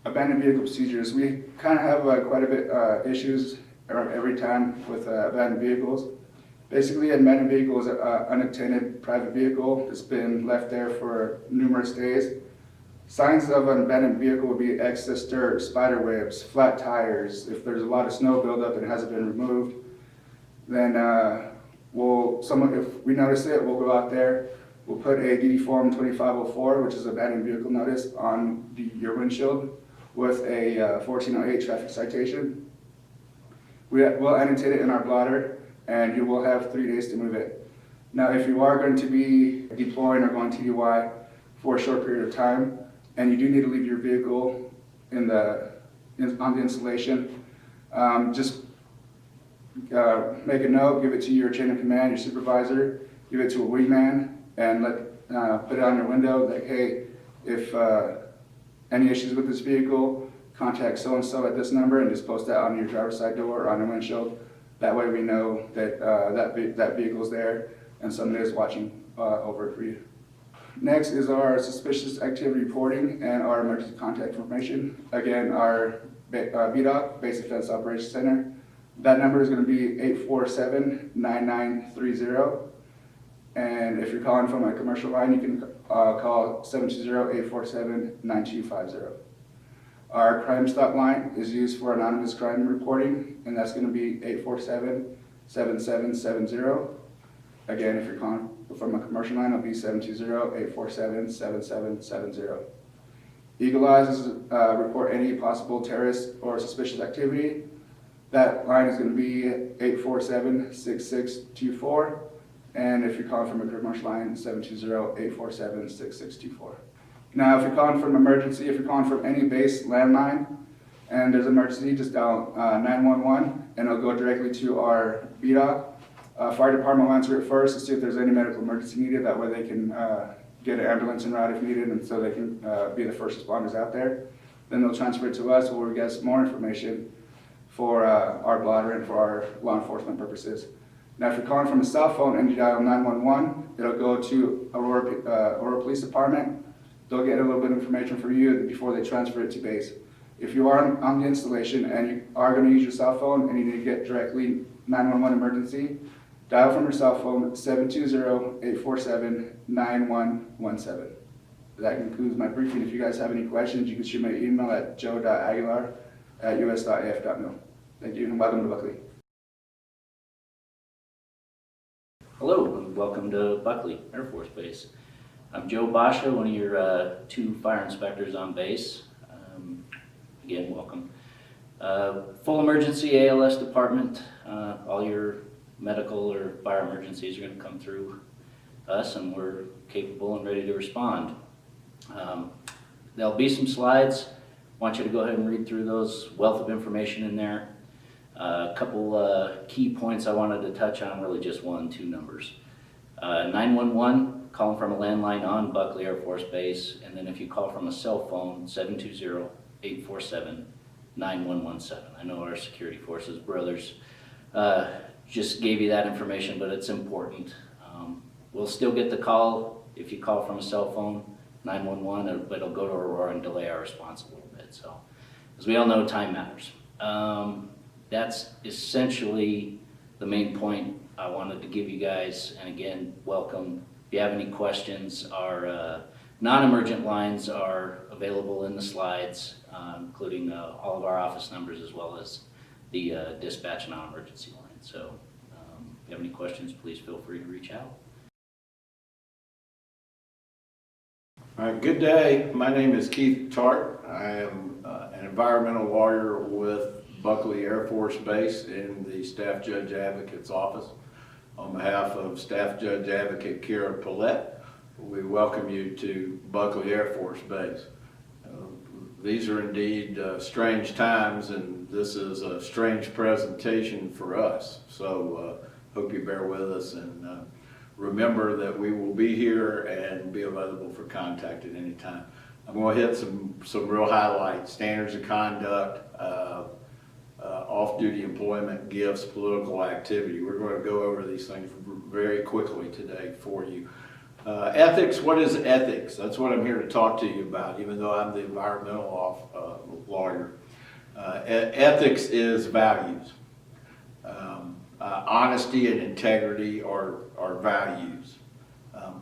Abandoned vehicle procedures. We kind of have quite a bit issues every time with abandoned vehicles. Basically, an abandoned vehicle is an unattended private vehicle that's been left there for numerous days. Signs of an abandoned vehicle would be excess dirt, spider webs, flat tires. If there's a lot of snow buildup and it hasn't been removed, then if we notice it, we'll go out there. We'll put a DD Form 2504, which is abandoned vehicle notice, on your windshield with a 1408 traffic citation. We'll annotate it in our blotter, and you will have 3 days to move it. Now, if you are going to be deploying or going TDY for a short period of time, and you do need to leave your vehicle on the installation, just make a note, give it to your chain of command, your supervisor, give it to a wingman, and put it on your window that, hey, if any issues with this vehicle, contact so-and-so at this number, and just post that on your driver's side door or on your windshield. That way we know that that vehicle's there and somebody is watching over it for you. Next is our suspicious activity reporting and our emergency contact information. Again, our BDOC, Base Defense Operations Center. That number is going to be 847-9930. And if you're calling from a commercial line, you can call 720-847-9250. Our Crime Stop line is used for anonymous crime reporting, and that's going to be 847-7770. Again, if you're calling from a commercial line, it'll be 720-847-7770. Eagle Eyes is report any possible terrorist or suspicious activity. That line is going to be 847-6624. And if you're calling from a commercial line, 720-847-6624. Now, if you're calling from emergency, if you're calling from any base landline, and there's an emergency, just dial 911, and it'll go directly to our BDOC. Fire department will answer it first to see if there's any medical emergency needed. That way they can get an ambulance en route if needed, and so they can be the first responders out there. Then they'll transfer it to us where we get some more information for our blotter and for our law enforcement purposes. Now, if you're calling from a cell phone and you dial 911, it'll go to Aurora Police Department. They'll get a little bit of information for you before they transfer it to base. If you are on the installation and you are going to use your cell phone and you need to get directly 911 emergency, dial from your cell phone 720-847-9117. That concludes my briefing. If you guys have any questions, you can shoot my email at joe.aguilar@us.af.mil. Thank you and welcome to Buckley. Hello and welcome to Buckley Air Force Base. I'm Joe Basha, one of your two fire inspectors on base. Again, welcome. Full emergency ALS department. All your medical or fire emergencies are going to come through us, and we're capable and ready to respond. There'll be some slides. I want you to go ahead and read through those. Wealth of information in there. A couple key points I wanted to touch on, really just two numbers. 911, calling from a landline on Buckley Air Force Base, and then if you call from a cell phone, 720-847-9117. I know our security forces brothers just gave you that information, but it's important. We'll still get the call if you call from a cell phone, 911, but it'll go to Aurora and delay our response a little bit. So, as we all know, time matters. That's essentially the main point I wanted to give you guys. And again, welcome. If you have any questions, our non-emergent lines are available in the slides, including all of our office numbers as well as the dispatch non-emergency line. So if you have any questions, please feel free to reach out. All right, good day. My name is Keith Tart. I am an environmental lawyer with Buckley Air Force Base in the Staff Judge Advocate's office. On behalf of Staff Judge Advocate Kara Paulette, we welcome you to Buckley Air Force Base. These are indeed strange times, and this is a strange presentation for us. So hope you bear with us and remember that we will be here and be available for contact at any time. I'm going to hit some real highlights: standards of conduct, off-duty employment, gifts, political activity. We're going to go over these things very quickly today for you. Ethics, what is ethics? That's what I'm here to talk to you about, even though I'm the environmental lawyer. Ethics is values. Honesty and integrity are values.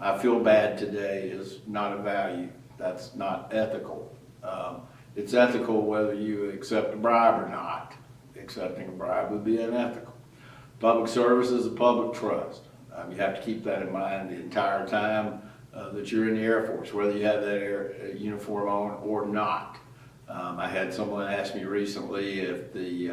I feel bad today is not a value. That's not ethical. It's ethical whether you accept a bribe or not. Accepting a bribe would be unethical. Public service is a public trust. You have to keep that in mind the entire time that you're in the Air Force, whether you have that uniform on or not. I had someone ask me recently if the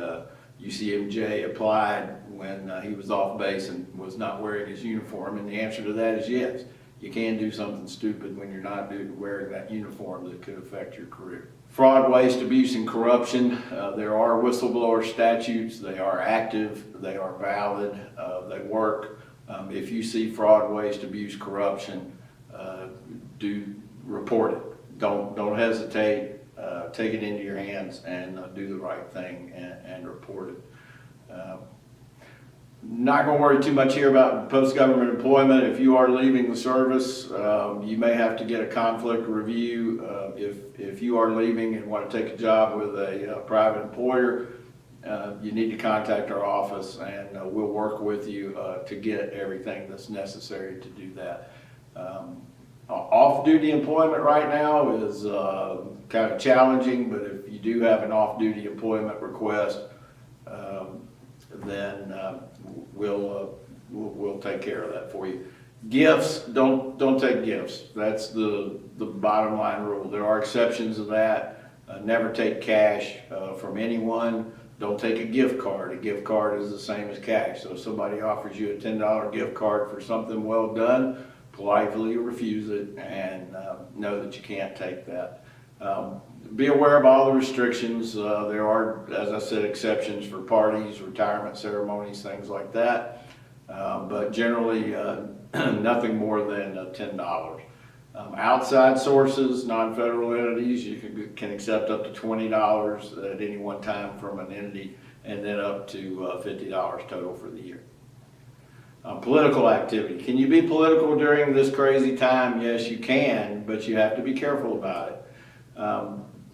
UCMJ applied when he was off base and was not wearing his uniform, and the answer to that is yes. You can do something stupid when you're not wearing that uniform that could affect your career. Fraud, waste, abuse, and corruption. There are whistleblower statutes. They are active. They are valid. They work. If you see fraud, waste, abuse, corruption, do report it. Don't hesitate. Take it into your hands and do the right thing and report it. Not going to worry too much here about post-government employment. If you are leaving the service, you may have to get a conflict review. If you are leaving and want to take a job with a private employer, you need to contact our office, and we'll work with you to get everything that's necessary to do that. Off-duty employment right now is kind of challenging, but if you do have an off-duty employment request, then we'll take care of that for you. Gifts, don't take gifts. That's the bottom line rule. There are exceptions to that. Never take cash from anyone. Don't take a gift card. A gift card is the same as cash. So if somebody offers you a $10 gift card for something well done, politely refuse it and know that you can't take that. Be aware of all the restrictions. There are, as I said, exceptions for parties, retirement ceremonies, things like that. But generally, nothing more than $10. Outside sources, non-federal entities, you can accept up to $20 at any one time from an entity, and then up to $50 total for the year. Political activity. Can you be political during this crazy time? Yes, you can, but you have to be careful about it.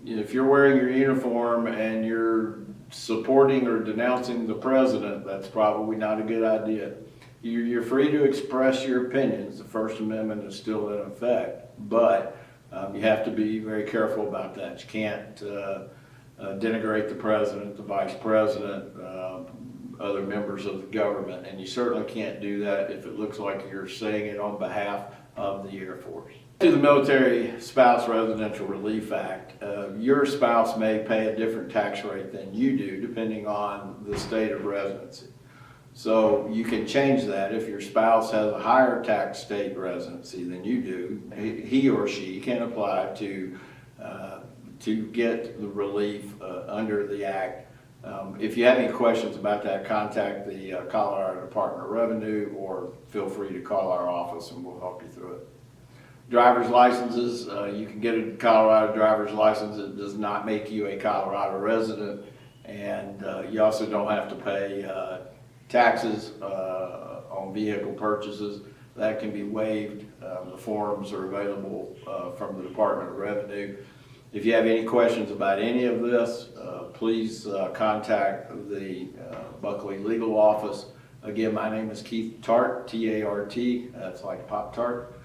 If you're wearing your uniform and you're supporting or denouncing the president, that's probably not a good idea. You're free to express your opinions. The First Amendment is still in effect, but you have to be very careful about that. You can't denigrate the president, the vice president, other members of the government, and you certainly can't do that if it looks like you're saying it on behalf of the Air Force. To the Military Spouse Residential Relief Act, your spouse may pay a different tax rate than you do depending on the state of residency. So you can change that. If your spouse has a higher tax state residency than you do, he or she can apply to get the relief under the act. If you have any questions about that, contact the Colorado Department of Revenue or feel free to call our office and we'll help you through it. Driver's licenses, you can get a Colorado driver's license. It does not make you a Colorado resident, and you also don't have to pay taxes on vehicle purchases. That can be waived. The forms are available from the Department of Revenue. If you have any questions about any of this, please contact the Buckley Legal Office. Again, my name is Keith Tart, T-A-R-T. That's like Pop-Tart.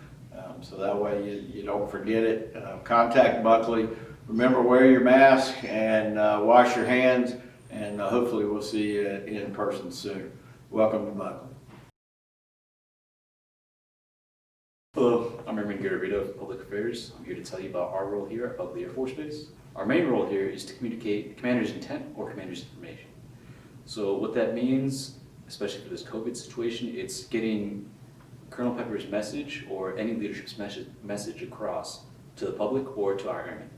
So that way you don't forget it. Contact Buckley. Remember, wear your mask and wash your hands, and hopefully we'll see you in person soon. Welcome to Buckley. Hello, I'm Airman Garavito of Public Affairs. I'm here to tell you about our role here at Buckley Air Force Base. Our main role here is to communicate the commander's intent or commander's information. So what that means, especially for this COVID situation, it's getting Colonel Pepper's message or any leadership's message across to the public or to our airmen.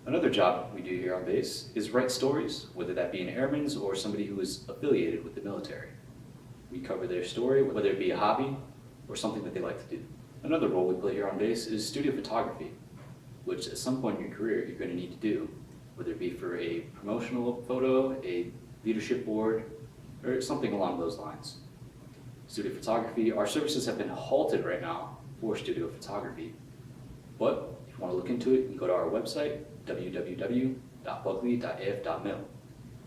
Another job we do here on base is write stories, whether that be an airman's or somebody who is affiliated with the military. We cover their story, whether it be a hobby or something that they like to do. Another role we play here on base is studio photography, which at some point in your career you're going to need to do, whether it be for a promotional photo, a leadership board, or something along those lines. Studio photography, our services have been halted right now for studio photography, but if you want to look into it, you can go to our website, www.buckley.af.mil,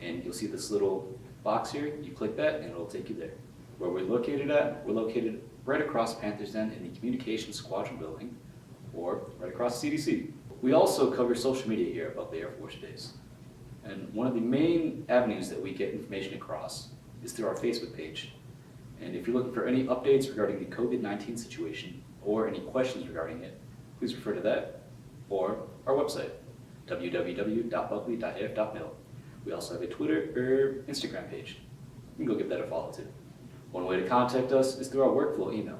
and you'll see this little box here. You click that and it'll take you there. Where we're located at, we're located right across Panthers Den in the Communications Squadron building, or right across CDC. We also cover social media here at Buckley Air Force Base. And one of the main avenues that we get information across is through our Facebook page. And if you're looking for any updates regarding the COVID-19 situation or any questions regarding it, please refer to that or our website, www.buckley.af.mil. We also have a Twitter or Instagram page. You can go give that a follow too. One way to contact us is through our workflow email,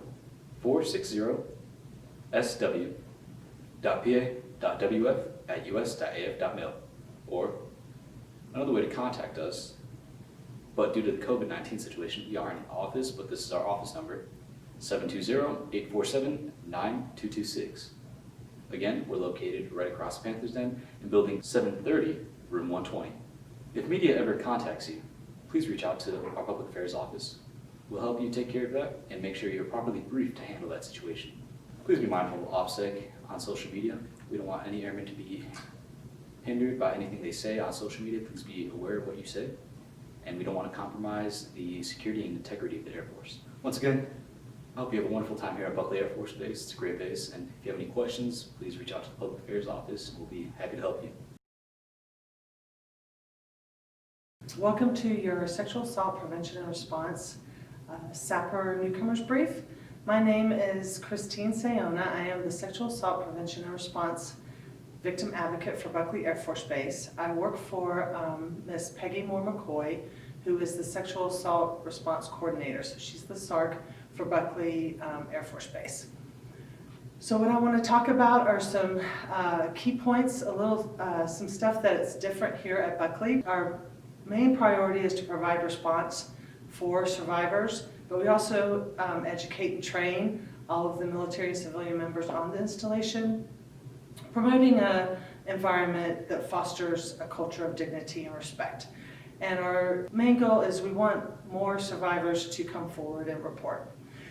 460sw.pa.wf@us.af.mil. Or another way to contact us, but due to the COVID-19 situation, we are in office, but this is our office number, 720-847-9226. Again, we're located right across Panthers Den in building 730, room 120. If media ever contacts you, please reach out to our public affairs office. We'll help you take care of that and make sure you're properly briefed to handle that situation. Please be mindful of OPSEC on social media. We don't want any airmen to be hindered by anything they say on social media. Please be aware of what you say. And we don't want to compromise the security and integrity of the Air Force. Once again, I hope you have a wonderful time here at Buckley Air Force Base. It's a great base, and if you have any questions, please reach out to the Public Affairs Office. We'll be happy to help you. Welcome to your Sexual Assault Prevention and Response SAPR Newcomers Brief. My name is Christine Sayona. I am the Sexual Assault Prevention and Response Victim Advocate for Buckley Air Force Base. I work for Ms. Peggy Moore McCoy, who is the Sexual Assault Response Coordinator. So she's the SARC for Buckley Air Force Base. So what I want to talk about are some key points, some stuff that is different here at Buckley. Our main priority is to provide response for survivors, but we also educate and train all of the military and civilian members on the installation, promoting an environment that fosters a culture of dignity and respect. And our main goal is we want more survivors to come forward and report.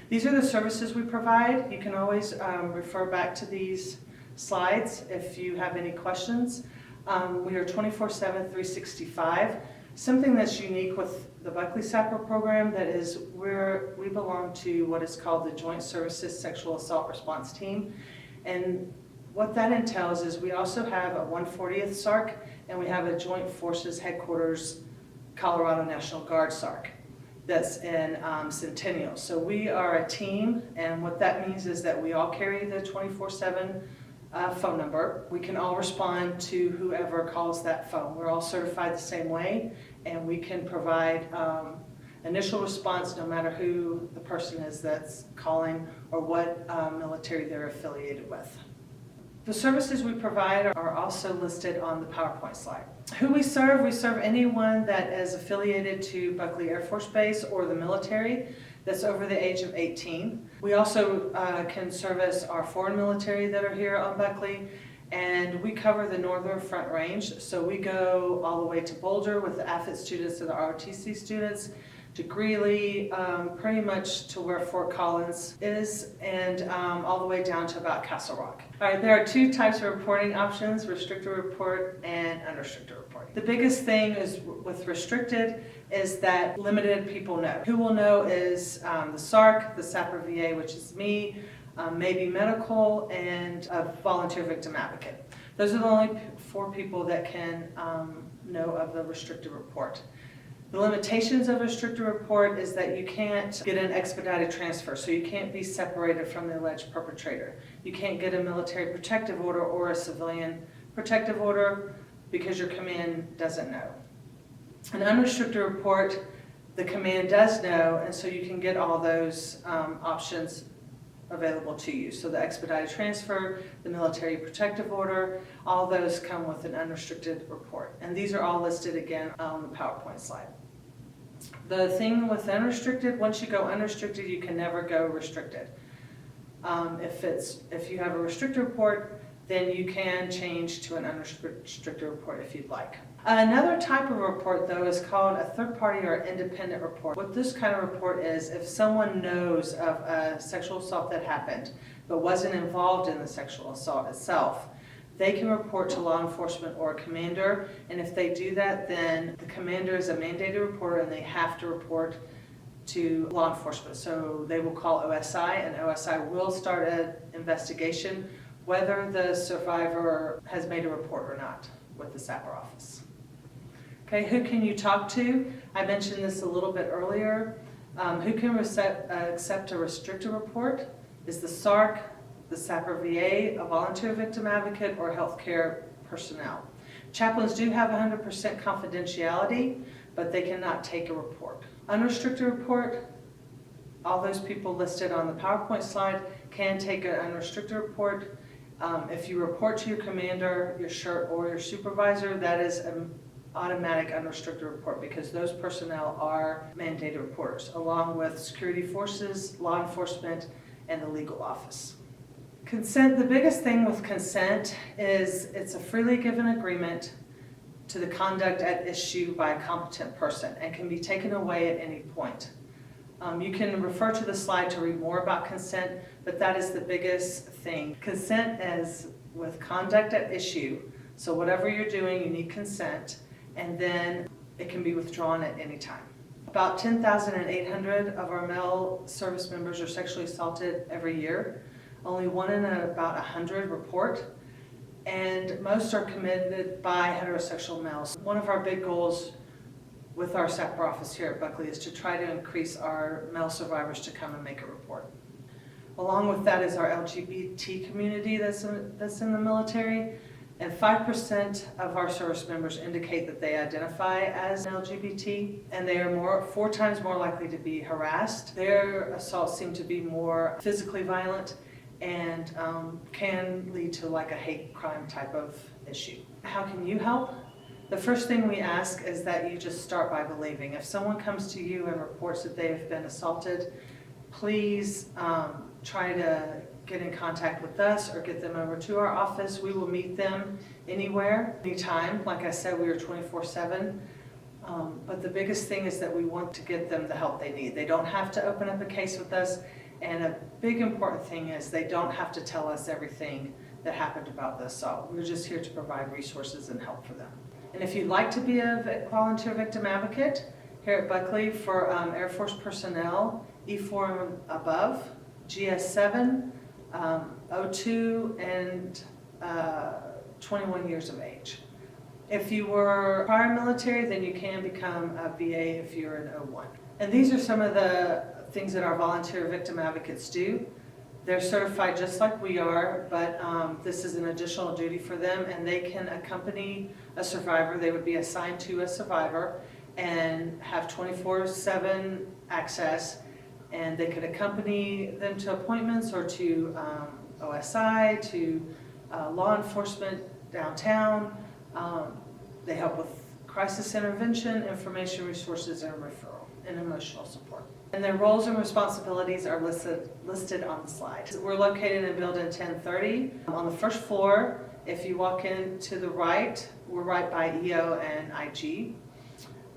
These are the services we provide. You can always refer back to these slides if you have any questions. We are 24/7, 365. Something that's unique with the Buckley SAPR program that is we belong to what is called the Joint Services Sexual Assault Response Team. And what that entails is we also have a 140th SARC and we have a Joint Forces Headquarters Colorado National Guard SARC that's in Centennial. So we are a team, and what that means is that we all carry the 24/7 phone number. We can all respond to whoever calls that phone. We're all certified the same way, and we can provide initial response no matter who the person is that's calling or what military they're affiliated with. The services we provide are also listed on the PowerPoint slide. Who we serve anyone that is affiliated to Buckley Air Force Base or the military that's over the age of 18. We also can service our foreign military that are here on Buckley, and we cover the Northern Front Range. So we go all the way to Boulder with the AFB students and the ROTC students, to Greeley, pretty much to where Fort Collins is, and all the way down to about Castle Rock. All right, there are two types of reporting options, restricted report and unrestricted reporting. The biggest thing is with restricted is that limited people know. Who will know is the SARC, the SAPR VA, which is me, maybe medical, and a volunteer victim advocate. Those are the only 4 people that can know of the restricted report. The limitations of a restricted report is that you can't get an expedited transfer, so you can't be separated from the alleged perpetrator. You can't get a military protective order or a civilian protective order because your command doesn't know. An unrestricted report, the command does know, and so you can get all those options available to you. So the expedited transfer, the military protective order, all those come with an unrestricted report. And these are all listed again on the PowerPoint slide. The thing with unrestricted, once you go unrestricted, you can never go restricted. If you have a restricted report, then you can change to an unrestricted report if you'd like. Another type of report, though, is called a third-party or independent report. What this kind of report is, if someone knows of a sexual assault that happened but wasn't involved in the sexual assault itself, they can report to law enforcement or a commander, and if they do that, then the commander is a mandated reporter and they have to report to law enforcement. So they will call OSI, and OSI will start an investigation whether the survivor has made a report or not with the SAPR office. Okay, who can you talk to? I mentioned this a little bit earlier. Who can accept a restricted report is the SARC, the SAPR VA, a volunteer victim advocate, or healthcare personnel. Chaplains do have 100% confidentiality, but they cannot take a report. Unrestricted report, all those people listed on the PowerPoint slide can take an unrestricted report. If you report to your commander, your SHERT, or your supervisor, that is an automatic unrestricted report because those personnel are mandated reporters, along with security forces, law enforcement, and the legal office. Consent, the biggest thing with consent is it's a freely given agreement to the conduct at issue by a competent person and can be taken away at any point. You can refer to the slide to read more about consent, but that is the biggest thing. Consent is with conduct at issue, so whatever you're doing, you need consent, and then it can be withdrawn at any time. About 10,800 of our male service members are sexually assaulted every year. Only 1 in about 100 report, and most are committed by heterosexual males. One of our big goals with our SAPR office here at Buckley is to try to increase our male survivors to come and make a report. Along with that is our LGBT community that's in the military, and 5% of our service members indicate that they identify as LGBT, and they are 4 times more likely to be harassed. Their assaults seem to be more physically violent and can lead to like a hate crime type of issue. How can you help? The first thing we ask is that you just start by believing. If someone comes to you and reports that they have been assaulted, please try to get in contact with us or get them over to our office. We will meet them anywhere, anytime. Like I said, we are 24/7. But the biggest thing is that we want to get them the help they need. They don't have to open up a case with us, And a big important thing is they don't have to tell us everything that happened about the assault. We're just here to provide resources and help for them. And if you'd like to be a volunteer victim advocate, here at Buckley for Air Force personnel, E4 and above, GS7, O2, and 21 years of age. If you were prior military, then you can become a VA if you're an O1. And these are some of the things that our volunteer victim advocates do. They're certified just like we are, but this is an additional duty for them, and they can accompany a survivor. They would be assigned to a survivor and have 24/7 access, and they could accompany them to appointments or to OSI, to law enforcement downtown. They help with crisis intervention, information resources, and referral, and emotional support. And their roles and responsibilities are listed on the slide. We're located in building 1030 on the first floor. If you walk in to the right, we're right by EO and IG.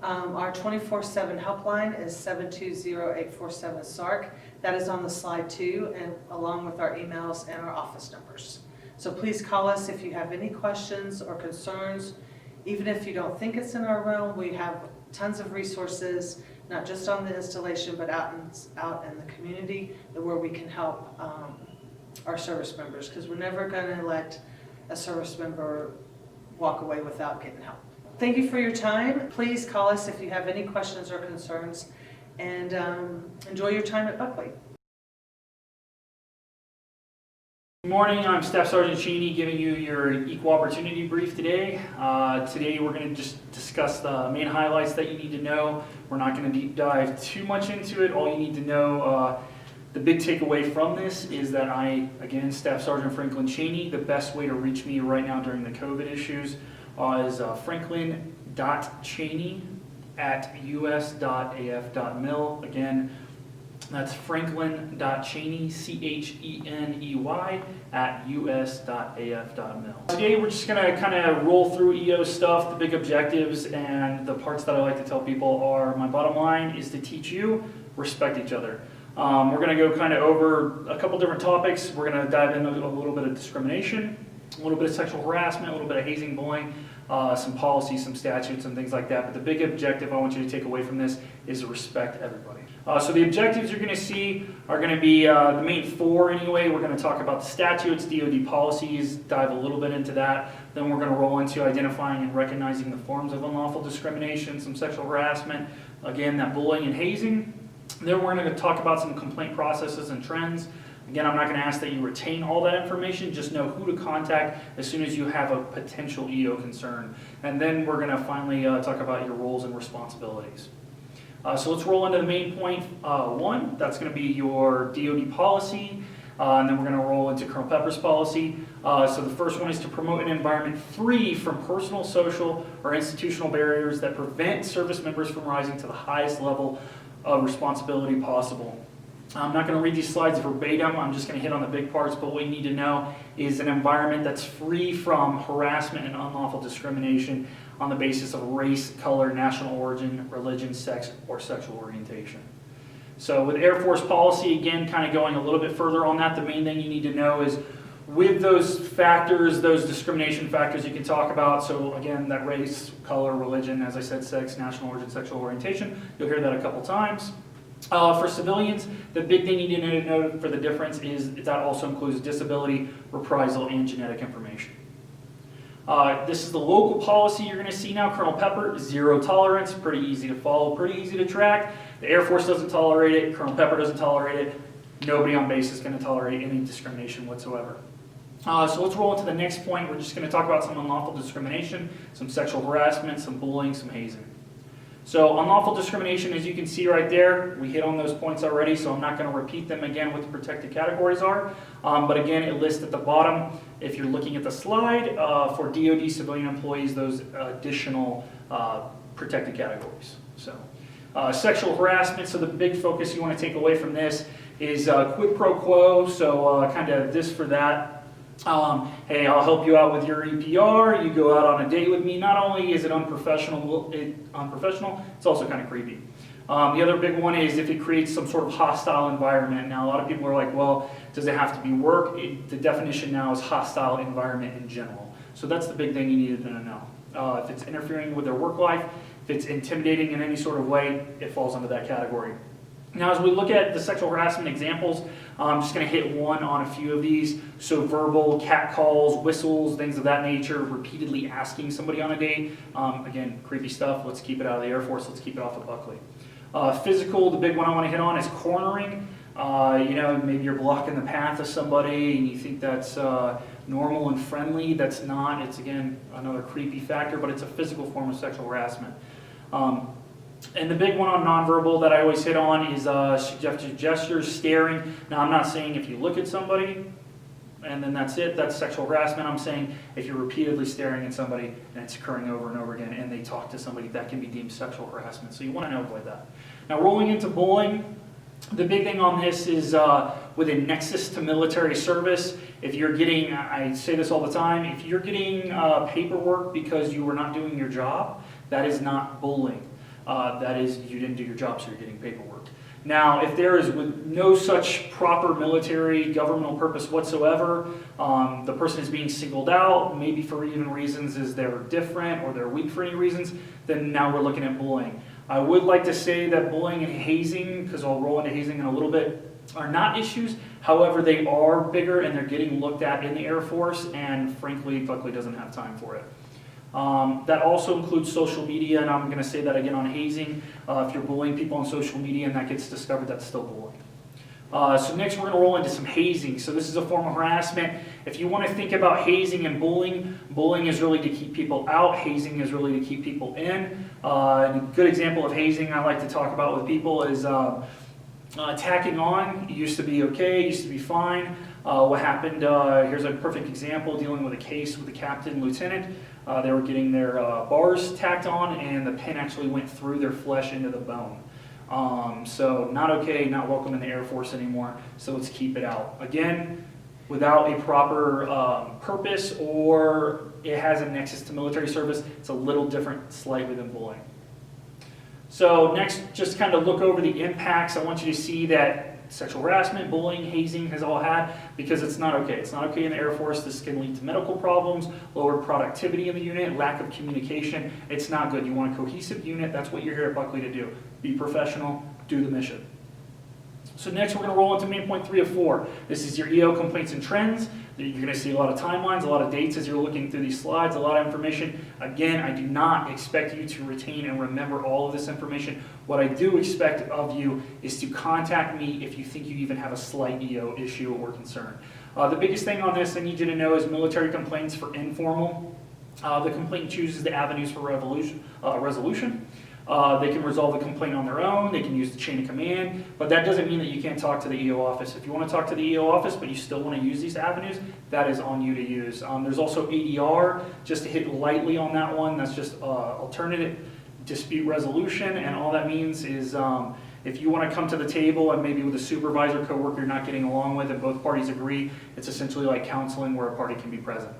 Our 24/7 helpline is 720-847-SARC. That is on the slide too, and along with our emails and our office numbers. So please call us if you have any questions or concerns. Even if you don't think it's in our realm, we have tons of resources, not just on the installation, but out in the community where we can help our service members, because we're never going to let a service member walk away without getting help. Thank you for your time. Please call us if you have any questions or concerns, and enjoy your time at Buckley. Good morning, I'm Staff Sergeant Cheney giving you your equal opportunity brief today. Today we're going to just discuss the main highlights that you need to know. We're not going to deep dive too much into it. All you need to know, the big takeaway from this is that I, again, Staff Sergeant Franklin Cheney, the best way to reach me right now during the COVID issues is franklin.cheney@us.af.mil. Again, that's franklin.cheney, CHENEY, @us.af.mil. Today we're just going to kind of roll through EO stuff, the big objectives, and the parts that I like to tell people are my bottom line is to teach you, respect each other. We're going to go kind of over a couple different topics. We're going to dive into a little bit of discrimination, a little bit of sexual harassment, a little bit of hazing, bullying, some policies, some statutes, and things like that. But the big objective I want you to take away from this is to respect everybody. So the objectives you're going to see are going to be the main four anyway. We're going to talk about the statutes, DoD policies, dive a little bit into that. Then we're going to roll into identifying and recognizing the forms of unlawful discrimination, some sexual harassment, again, that bullying and hazing. Then we're going to talk about some complaint processes and trends. Again, I'm not going to ask that you retain all that information, just know who to contact as soon as you have a potential EO concern. And then we're going to finally talk about your roles and responsibilities. So let's roll into the main point one. That's going to be your DoD policy, and then we're going to roll into Colonel Pepper's policy. So the first one is to promote an environment free from personal, social, or institutional barriers that prevent service members from rising to the highest level of responsibility possible. I'm not going to read these slides verbatim, I'm just going to hit on the big parts, but what you need to know is an environment that's free from harassment and unlawful discrimination on the basis of race, color, national origin, religion, sex, or sexual orientation. So with Air Force policy, again, kind of going a little bit further on that, the main thing you need to know is with those factors, those discrimination factors you can talk about, so again, that race, color, religion, as I said, sex, national origin, sexual orientation, you'll hear that a couple times. For civilians, the big thing you need to know for the difference is that also includes disability, reprisal, and genetic information. This is the local policy you're going to see now. Colonel Pepper, zero tolerance, pretty easy to follow, pretty easy to track. The Air Force doesn't tolerate it, Colonel Pepper doesn't tolerate it. Nobody on base is going to tolerate any discrimination whatsoever. So let's roll into the next point. We're just going to talk about some unlawful discrimination, some sexual harassment, some bullying, some hazing. So unlawful discrimination, as you can see right there, we hit on those points already, so I'm not going to repeat them again what the protected categories are. But again, it lists at the bottom, if you're looking at the slide, for DoD civilian employees, those additional protected categories. So sexual harassment, so the big focus you want to take away from this is quid pro quo, so kind of this for that. Hey, I'll help you out with your EPR, you go out on a date with me. Not only is it unprofessional, it's also kind of creepy. The other big one is if it creates some sort of hostile environment. Now, a lot of people are like, well, does it have to be work? The definition now is hostile environment in general. So that's the big thing you needed to know. If it's interfering with their work life, if it's intimidating in any sort of way, it falls under that category. Now, as we look at the sexual harassment examples, I'm just going to hit one on a few of these. So verbal, cat calls, whistles, things of that nature, repeatedly asking somebody on a date. Again, creepy stuff. Let's keep it out of the Air Force. Let's keep it off of Buckley. Physical, the big one I want to hit on is cornering. Maybe you're blocking the path of somebody and you think that's normal and friendly. That's not. It's, again, another creepy factor, but it's a physical form of sexual harassment. And the big one on nonverbal that I always hit on is suggestive gestures, staring. Now, I'm not saying if you look at somebody and then that's it, that's sexual harassment. I'm saying if you're repeatedly staring at somebody and it's occurring over and over again and they talk to somebody, that can be deemed sexual harassment. So you want to avoid that. Now, rolling into bullying, the big thing on this is with a nexus to military service. If you're getting, I say this all the time, if you're getting paperwork because you were not doing your job, that is not bullying. That is, you didn't do your job, so you're getting paperwork. Now, if there is with no such proper military governmental purpose whatsoever, the person is being singled out, maybe for even reasons is they're different or they're weak for any reasons, then now we're looking at bullying. I would like to say that bullying and hazing, because I'll roll into hazing in a little bit, are not issues. However, they are bigger and they're getting looked at in the Air Force, and frankly, Buckley doesn't have time for it. That also includes social media, and I'm going to say that again on hazing. If you're bullying people on social media and that gets discovered, that's still bullying. So next we're going to roll into some hazing. So this is a form of harassment. If you want to think about hazing and bullying, bullying is really to keep people out. Hazing is really to keep people in. A good example of hazing I like to talk about with people is tacking on. It used to be okay, used to be fine. What happened, here's a perfect example dealing with a case with a captain and lieutenant. They were getting their bars tacked on and the pin actually went through their flesh into the bone. So not okay, not welcome in the Air Force anymore, so let's keep it out. Again, without a proper purpose or it has a nexus to military service, it's a little different slightly than bullying. So next, just kind of look over the impacts. I want you to see that sexual harassment, bullying, hazing has all had, because it's not okay. It's not okay in the Air Force. This can lead to medical problems, lowered productivity in the unit, lack of communication. It's not good. You want a cohesive unit. That's what you're here at Buckley to do. Be professional, do the mission. So next we're going to roll into main point 3 of 4. This is your EO complaints and trends. You're going to see a lot of timelines, a lot of dates as you're looking through these slides, a lot of information. Again, I do not expect you to retain and remember all of this information. What I do expect of you is to contact me if you think you even have a slight EO issue or concern. The biggest thing on this I need you to know is military complaints for informal. The complainant chooses the avenues for resolution. They can resolve the complaint on their own, they can use the chain of command, but that doesn't mean that you can't talk to the EO office. If you want to talk to the EO office but you still want to use these avenues, that is on you to use. There's also ADR, just to hit lightly on that one, that's just alternative dispute resolution, and all that means is if you want to come to the table and maybe with a supervisor, coworker you're not getting along with and both parties agree, it's essentially like counseling where a party can be present.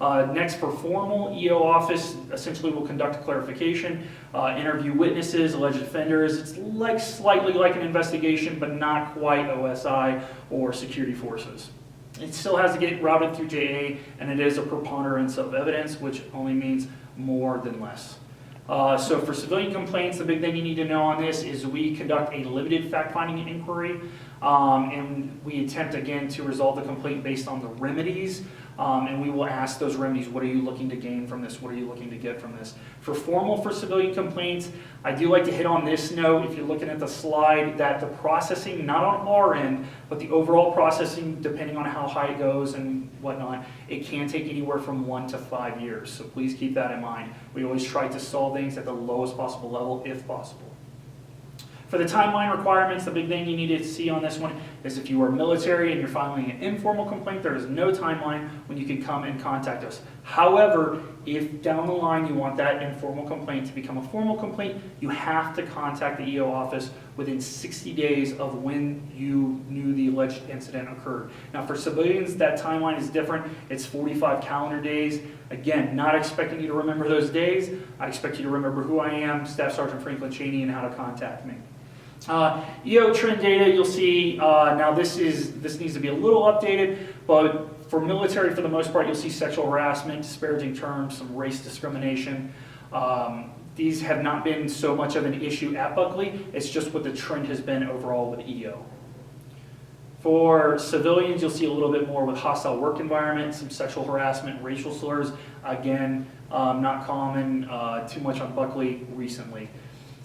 Next, for formal, EO office essentially will conduct a clarification, interview witnesses, alleged offenders. It's like slightly like an investigation, but not quite OSI or security forces. It still has to get routed through JA, and it is a preponderance of evidence, which only means more than less. So for civilian complaints, the big thing you need to know on this is we conduct a limited fact-finding inquiry, and we attempt again to resolve the complaint based on the remedies. And we will ask those remedies, what are you looking to gain from this? What are you looking to get from this? For formal, for civilian complaints, I do like to hit on this note, if you're looking at the slide, that the processing, not on our end, but the overall processing, depending on how high it goes and whatnot, it can take anywhere from 1 to 5 years. So please keep that in mind. We always try to solve things at the lowest possible level, if possible. For the timeline requirements, the big thing you need to see on this one is if you are military and you're filing an informal complaint, there is no timeline when you can come and contact us. However, if down the line you want that informal complaint to become a formal complaint, you have to contact the EO office within 60 days of when you knew the alleged incident occurred. Now for civilians, that timeline is different. It's 45 calendar days. Again, not expecting you to remember those days. I expect you to remember who I am, Staff Sergeant Franklin Cheney, and how to contact me. EO trend data, you'll see, now this needs to be a little updated, but for military, for the most part, you'll see sexual harassment, disparaging terms, some race discrimination. These have not been so much of an issue at Buckley. It's just what the trend has been overall with EO. For civilians, you'll see a little bit more with hostile work environment, some sexual harassment, racial slurs. Again, not common, too much on Buckley recently.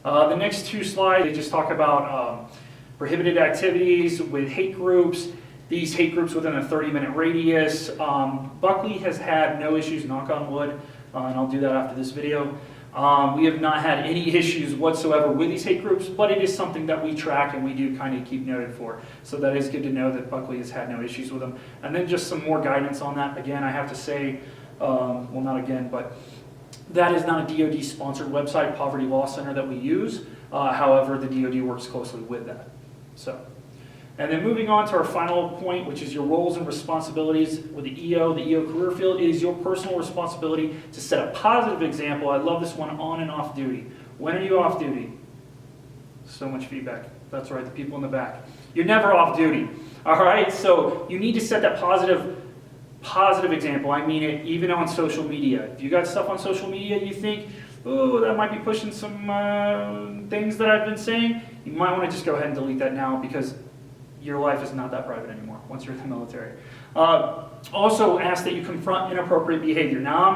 The next two slides, they just talk about prohibited activities with hate groups. These hate groups within a 30-minute radius. Buckley has had no issues, knock on wood, and I'll do that after this video. We have not had any issues whatsoever with these hate groups, but it is something that we track and we do kind of keep noted for. So that is good to know that Buckley has had no issues with them. And then just some more guidance on that. Again, I have to say, well, not again, but that is not a DoD-sponsored website, Poverty Law Center, that we use. However, the DoD works closely with that. So, and then moving on to our final point, which is your roles and responsibilities with the EO career field. It is your personal responsibility to set a positive example. I love this one, on and off duty. When are you off duty? So much feedback. That's right, the people in the back. You're never off duty. All right, so you need to set that positive example. I mean it even on social media. If you got stuff on social media you think, oh, that might be pushing some things that I've been saying, you might want to just go ahead and delete that now, because your life is not that private anymore once you're in the military. Also ask that you confront inappropriate behavior. Now I'm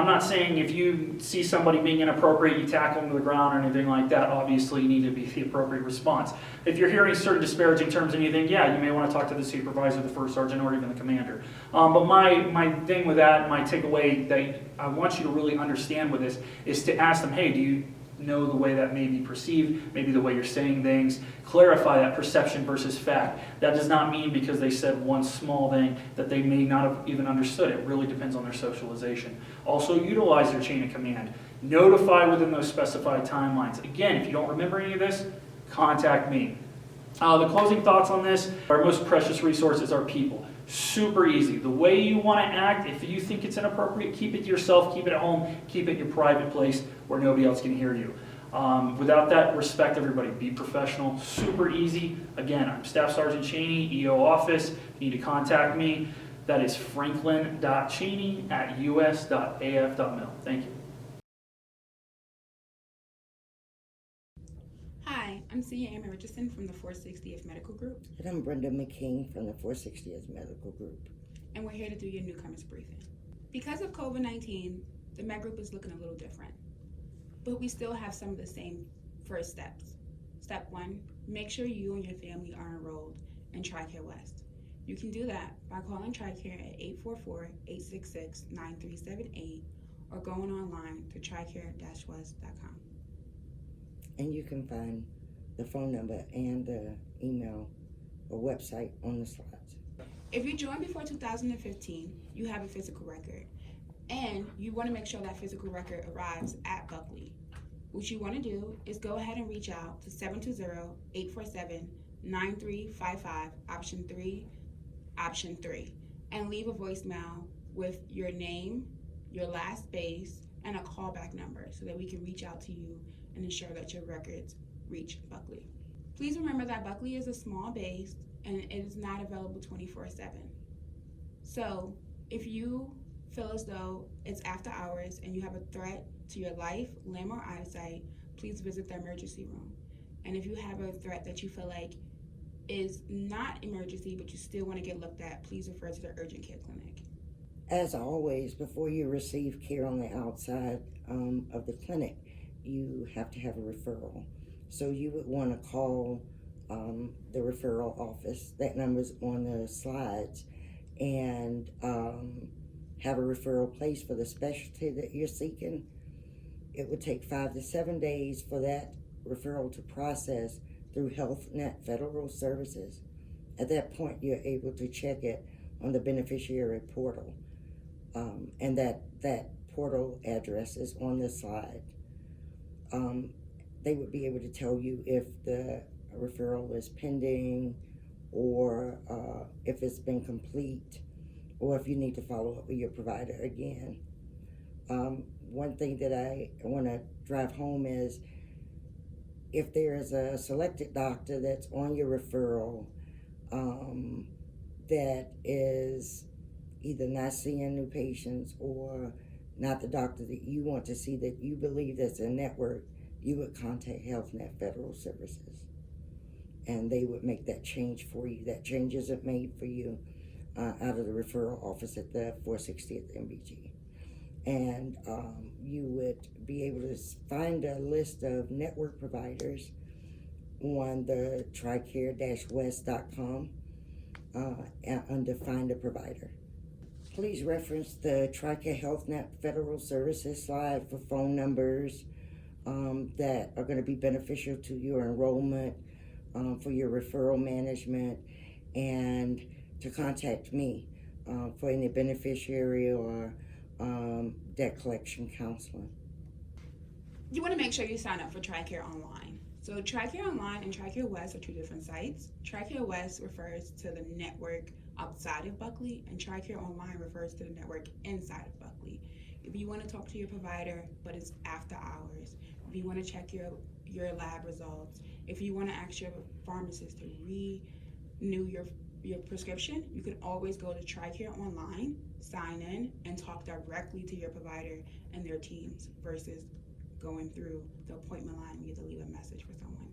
not saying if you see somebody being inappropriate, you tackle them to the ground or anything like that. Obviously you need to be the appropriate response. If you're hearing certain disparaging terms or anything, yeah, you may want to talk to the supervisor, the first sergeant, or even the commander. But my thing with that, my takeaway that I want you to really understand with this is to ask them, hey, do you know the way that may be perceived, maybe the way you're saying things, clarify that perception versus fact. That does not mean because they said one small thing that they may not have even understood. It really depends on their socialization. Also utilize your chain of command. Notify within those specified timelines. Again, if you don't remember any of this, contact me. The closing thoughts on this, our most precious resource is our people. Super easy. The way you want to act, if you think it's inappropriate, keep it to yourself, keep it at home, keep it in your private place where nobody else can hear you. Without that, respect everybody. Be professional. Super easy. Again, I'm Staff Sergeant Cheney, EO office. If you need to contact me, that is franklin.cheney@us.af.mil. Thank you. Hi, I'm Cia Amy Richardson from the 460th Medical Group, And I'm Brenda McKean from the 460th Medical Group. and we're here to do your Newcomers briefing. Because of COVID-19, the Med Group is looking a little different, but we still have some of the same first steps. Step 1, make sure you and your family are enrolled in TRICARE West. You can do that by calling TRICARE at 844-866-9378 or going online to tricare-west.com. And you can find the phone number and the email or website on the slides. If you joined before 2015, you have a physical record, and you want to make sure that physical record arrives at Buckley. What you want to do is go ahead and reach out to 720-847-9355, option 3, and leave a voicemail with your name, your last base, and a callback number so that we can reach out to you and ensure that your records reach Buckley. Please remember that Buckley is a small base and it is not available 24/7. So if you feel as though it's after hours and you have a threat to your life, limb, or eyesight, please visit the emergency room. And if you have a threat that you feel like is not emergency but you still want to get looked at, please refer to the urgent care clinic. As always, before you receive care on the outside of the clinic, you have to have a referral. So you would want to call the referral office. That number's on the slides, and have a referral place for the specialty that you're seeking. It would take 5 to 7 days for that referral to process through HealthNet Federal Services. At that point, you're able to check it on the beneficiary portal, and that portal address is on the slide. they would be able to tell you if the referral is pending, or if it's been complete, or if you need to follow up with your provider again. One thing that I want to drive home is, if there is a selected doctor that's on your referral that is either not seeing new patients or not the doctor that you want to see, that you believe that's a network, you would contact HealthNet Federal Services, and they would make that change for you. That change isn't made for you out of the referral office at the 460th MBG. And you would be able to find a list of network providers on the TRICARE-west.com under Find a Provider. Please reference the TRICARE HealthNet Federal Services slide for phone numbers that are going to be beneficial to your enrollment, for your referral management, and to contact me for any beneficiary or debt collection counseling. You want to make sure you sign up for TRICARE Online. So TRICARE Online and TRICARE West are two different sites. TRICARE West refers to the network outside of Buckley, and TRICARE Online refers to the network inside of Buckley. If you want to talk to your provider, but it's after hours, if you want to check your lab results, if you want to ask your pharmacist to renew your prescription, you can always go to TRICARE Online, sign in, and talk directly to your provider and their teams versus going through the appointment line. You have to leave a message for someone.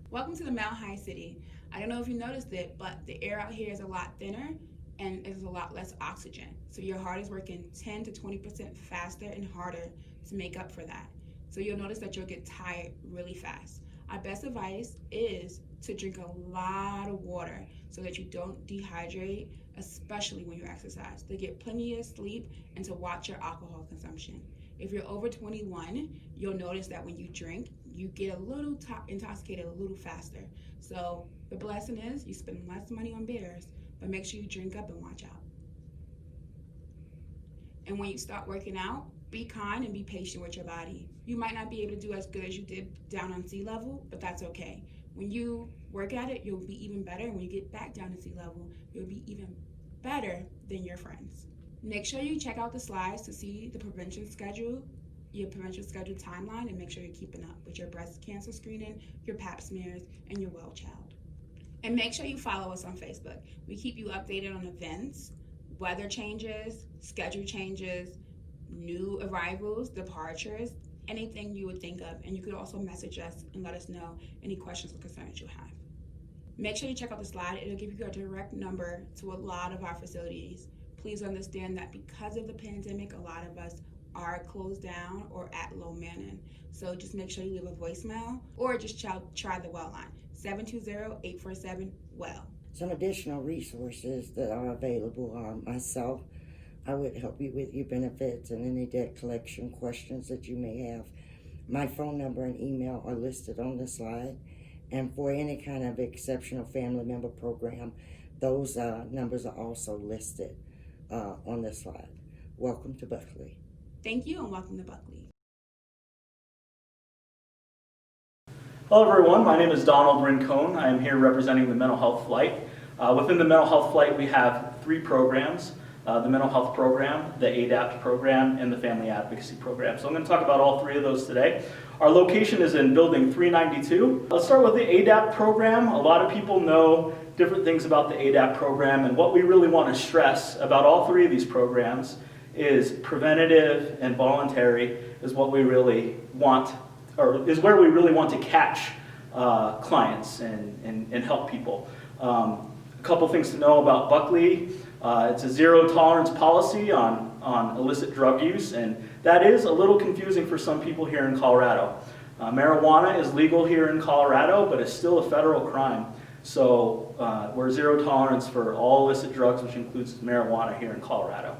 Welcome to the Mile High City. I don't know if you noticed it, but the air out here is a lot thinner and there's a lot less oxygen. So your heart is working 10 to 20% faster and harder to make up for that. So you'll notice that you'll get tired really fast. Our best advice is to drink a lot of water so that you don't dehydrate, especially when you exercise, to get plenty of sleep, and to watch your alcohol consumption. If you're over 21, you'll notice that when you drink, you get a little intoxicated a little faster. So the blessing is you spend less money on beers, but make sure you drink up and watch out. And when you start working out, be kind and be patient with your body. You might not be able to do as good as you did down on sea level, but that's okay. When you work at it, you'll be even better. And when you get back down to sea level, you'll be even better than your friends. Make sure you check out the slides to see the prevention schedule, your prevention schedule timeline, and make sure you're keeping up with your breast cancer screening, your pap smears, and your well child. And make sure you follow us on Facebook. We keep you updated on events, weather changes, schedule changes, new arrivals, departures, anything you would think of. And you could also message us and let us know any questions or concerns you have. Make sure you check out the slide. It'll give you a direct number to a lot of our facilities. Please understand that because of the pandemic, a lot of us are closed down or at low manning. So just make sure you leave a voicemail or just try the well line, 720-847-WELL. Some additional resources that are available are myself. I would help you with your benefits and any debt collection questions that you may have. My phone number and email are listed on the slide. And for any kind of exceptional family member program, those numbers are also listed on the slide. Welcome to Buckley. Thank you, and welcome to Buckley. Hello everyone, my name is Donald Rincon. I am here representing the Mental Health Flight. Within the Mental Health Flight, we have 3 programs. The Mental Health Program, the ADAPT Program, and the Family Advocacy Program. So I'm going to talk about all 3 of those today. Our location is in Building 392. Let's start with the ADAPT Program. A lot of people know different things about the ADAPT Program, and what we really want to stress about all 3 of these programs is preventative and voluntary is what we really want, or is where we really want to catch clients and help people. A couple things to know about Buckley. It's a zero tolerance policy on illicit drug use, and that is a little confusing for some people here in Colorado. Marijuana is legal here in Colorado, but it's still a federal crime. So we're zero tolerance for all illicit drugs, which includes marijuana here in Colorado.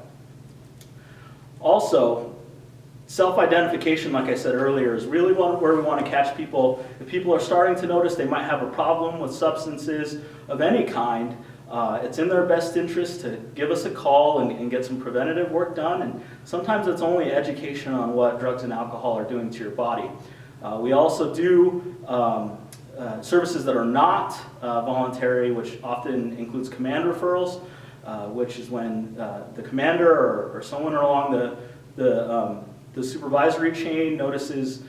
Also, self-identification, like I said earlier, is really where we want to catch people. If people are starting to notice they might have a problem with substances of any kind, it's in their best interest to give us a call and get some preventative work done. And sometimes it's only education on what drugs and alcohol are doing to your body. We also do services that are not voluntary, which often includes command referrals, which is when the commander or someone along the supervisory chain notices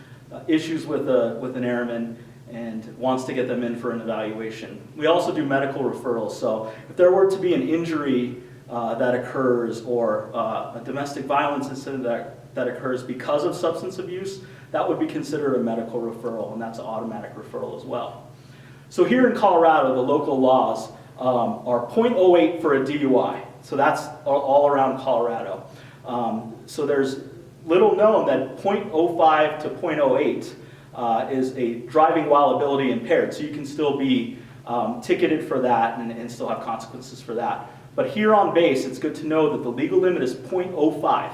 issues with an airman and wants to get them in for an evaluation. We also do medical referrals. So if there were to be an injury that occurs or a domestic violence incident that occurs because of substance abuse, that would be considered a medical referral, and that's an automatic referral as well. So here in Colorado, the local laws are .08 for a DUI. So that's all around Colorado. So there's little known that .05 to .08 is a driving while ability impaired. So you can still be ticketed for that and still have consequences for that. But here on base, it's good to know that the legal limit is .05.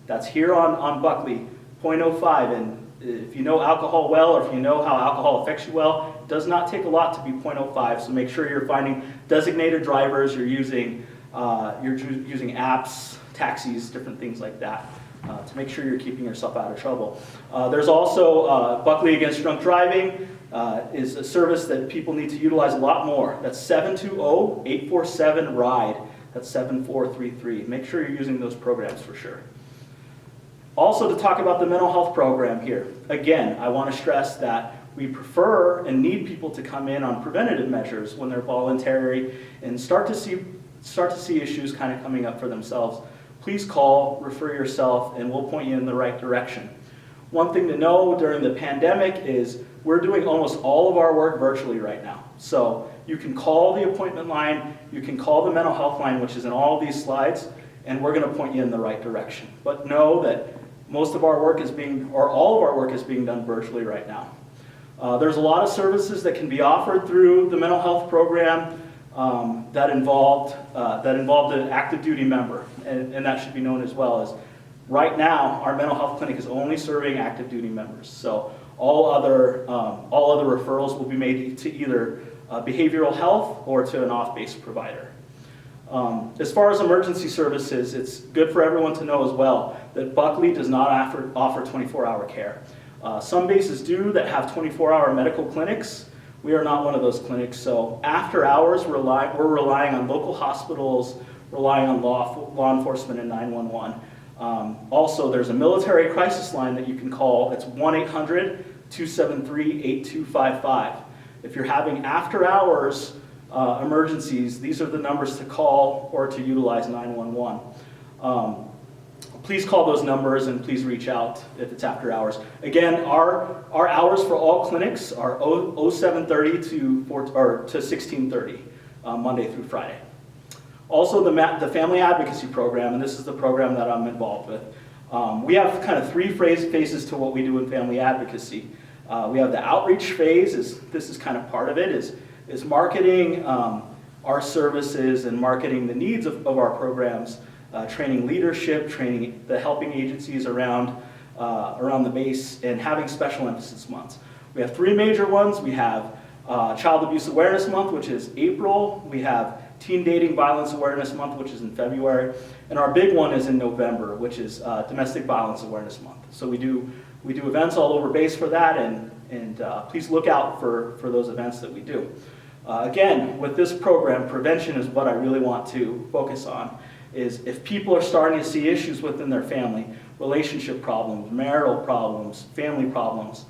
That's here on Buckley, .05. And if you know alcohol well, or if you know how alcohol affects you well, it does not take a lot to be .05. So make sure you're finding designated drivers, you're using apps, taxis, different things like that, to make sure you're keeping yourself out of trouble. There's also Buckley Against Drunk Driving is a service that people need to utilize a lot more. That's 720-847-RIDE. That's 7433. Make sure you're using those programs for sure. Also, to talk about the mental health program here. Again, I want to stress that we prefer and need people to come in on preventative measures when they're voluntary and start to see issues kind of coming up for themselves. Please call, refer yourself, and we'll point you in the right direction. One thing to know during the pandemic is we're doing almost all of our work virtually right now. So you can call the appointment line, you can call the mental health line, which is in all of these slides, and we're going to point you in the right direction. But know that most of our work is all of our work is being done virtually right now. There's a lot of services that can be offered through the mental health program that involved an active duty member, and that should be known as well. As right now, our mental health clinic is only serving active duty members. So all other referrals will be made to either behavioral health or to an off-base provider. As far as emergency services, it's good for everyone to know as well that Buckley does not offer 24-hour care. Some bases do that have 24-hour medical clinics. We are not one of those clinics, so after hours we're relying on local hospitals, relying on law enforcement and 911. Also, there's a military crisis line that you can call. It's 1-800-273-8255. If you're having after hours emergencies, these are the numbers to call or to utilize 911. Please call those numbers and please reach out if it's after hours. Again, our hours for all clinics are 07:30 to 16:30, Monday through Friday. Also, the Family Advocacy Program, and this is the program that I'm involved with. We have kind of three phases to what we do in family advocacy. We have the outreach phase. This is kind of part of it. Is marketing our services and marketing the needs of our programs, training leadership, training the helping agencies around the base, and having special emphasis months. We have three major ones. We have Child Abuse Awareness Month, which is April. We have Teen Dating Violence Awareness Month, which is in February. And our big one is in November, which is Domestic Violence Awareness Month. So we do events all over base for that, and please look out for those events that we do. Again, with this program, prevention is what I really want to focus on. Is if people are starting to see issues within their family, relationship problems, marital problems, family problems,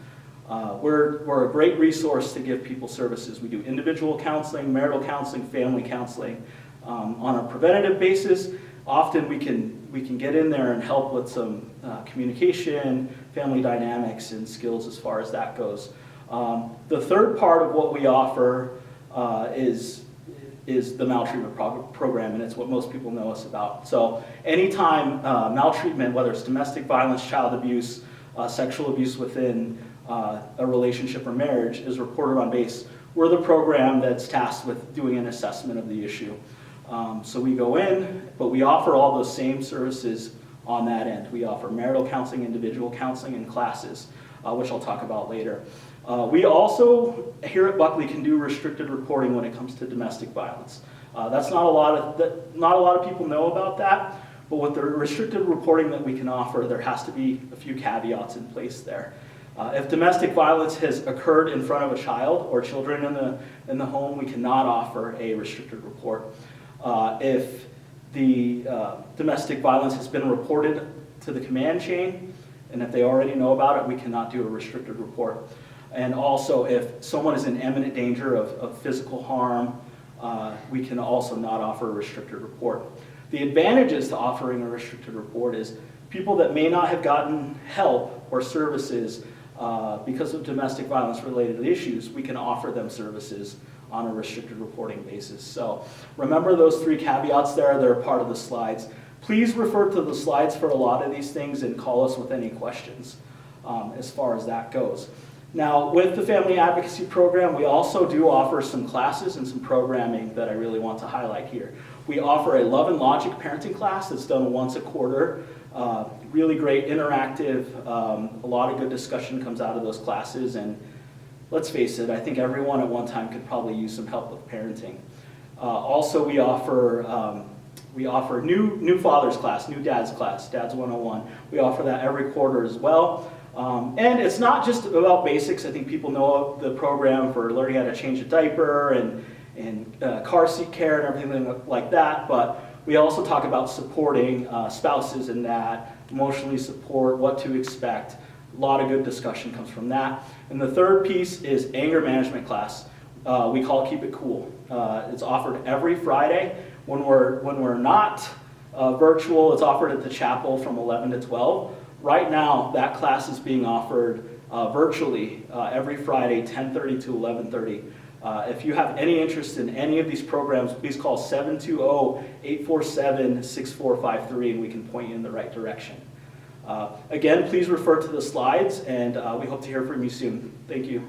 we're a great resource to give people services. We do individual counseling, marital counseling, family counseling on a preventative basis. Often we can get in there and help with some communication, family dynamics, and skills as far as that goes. The third part of what we offer is the maltreatment program, and it's what most people know us about. So anytime maltreatment, whether it's domestic violence, child abuse, sexual abuse within a relationship or marriage is reported on base, we're the program that's tasked with doing an assessment of the issue. So we go in, but we offer all those same services on that end. We offer marital counseling, individual counseling, and classes, which I'll talk about later. We also, here at Buckley, can do restricted reporting when it comes to domestic violence. That's not a lot of people know about that, but with the restricted reporting that we can offer, there has to be a few caveats in place there. If domestic violence has occurred in front of a child or children in the home, we cannot offer a restricted report. If the domestic violence has been reported to the command chain, and if they already know about it, we cannot do a restricted report. And also, if someone is in imminent danger of physical harm, we can also not offer a restricted report. The advantages to offering a restricted report is people that may not have gotten help or services because of domestic violence related issues, we can offer them services on a restricted reporting basis. So remember those 3 caveats there, they're part of the slides. Please refer to the slides for a lot of these things and call us with any questions as far as that goes. Now, with the Family Advocacy Program, we also do offer some classes and some programming that I really want to highlight here. We offer a Love and Logic parenting class that's done once a quarter. Really great, interactive, a lot of good discussion comes out of those classes, and let's face it, I think everyone at one time could probably use some help with parenting. Also, we offer new fathers class, new dads class, Dads 101. We offer that every quarter as well. And it's not just about basics. I think people know the program for learning how to change a diaper and car seat care and everything like that, but we also talk about supporting spouses in that, emotionally support, what to expect. A lot of good discussion comes from that. And the third piece is anger management class. We call it Keep It Cool. It's offered every Friday. When we're not virtual, it's offered at the chapel from 11 to 12. Right now, that class is being offered virtually every Friday, 10:30 to 11:30. If you have any interest in any of these programs, please call 720-847-6453 and we can point you in the right direction. Again, please refer to the slides, and we hope to hear from you soon. Thank you.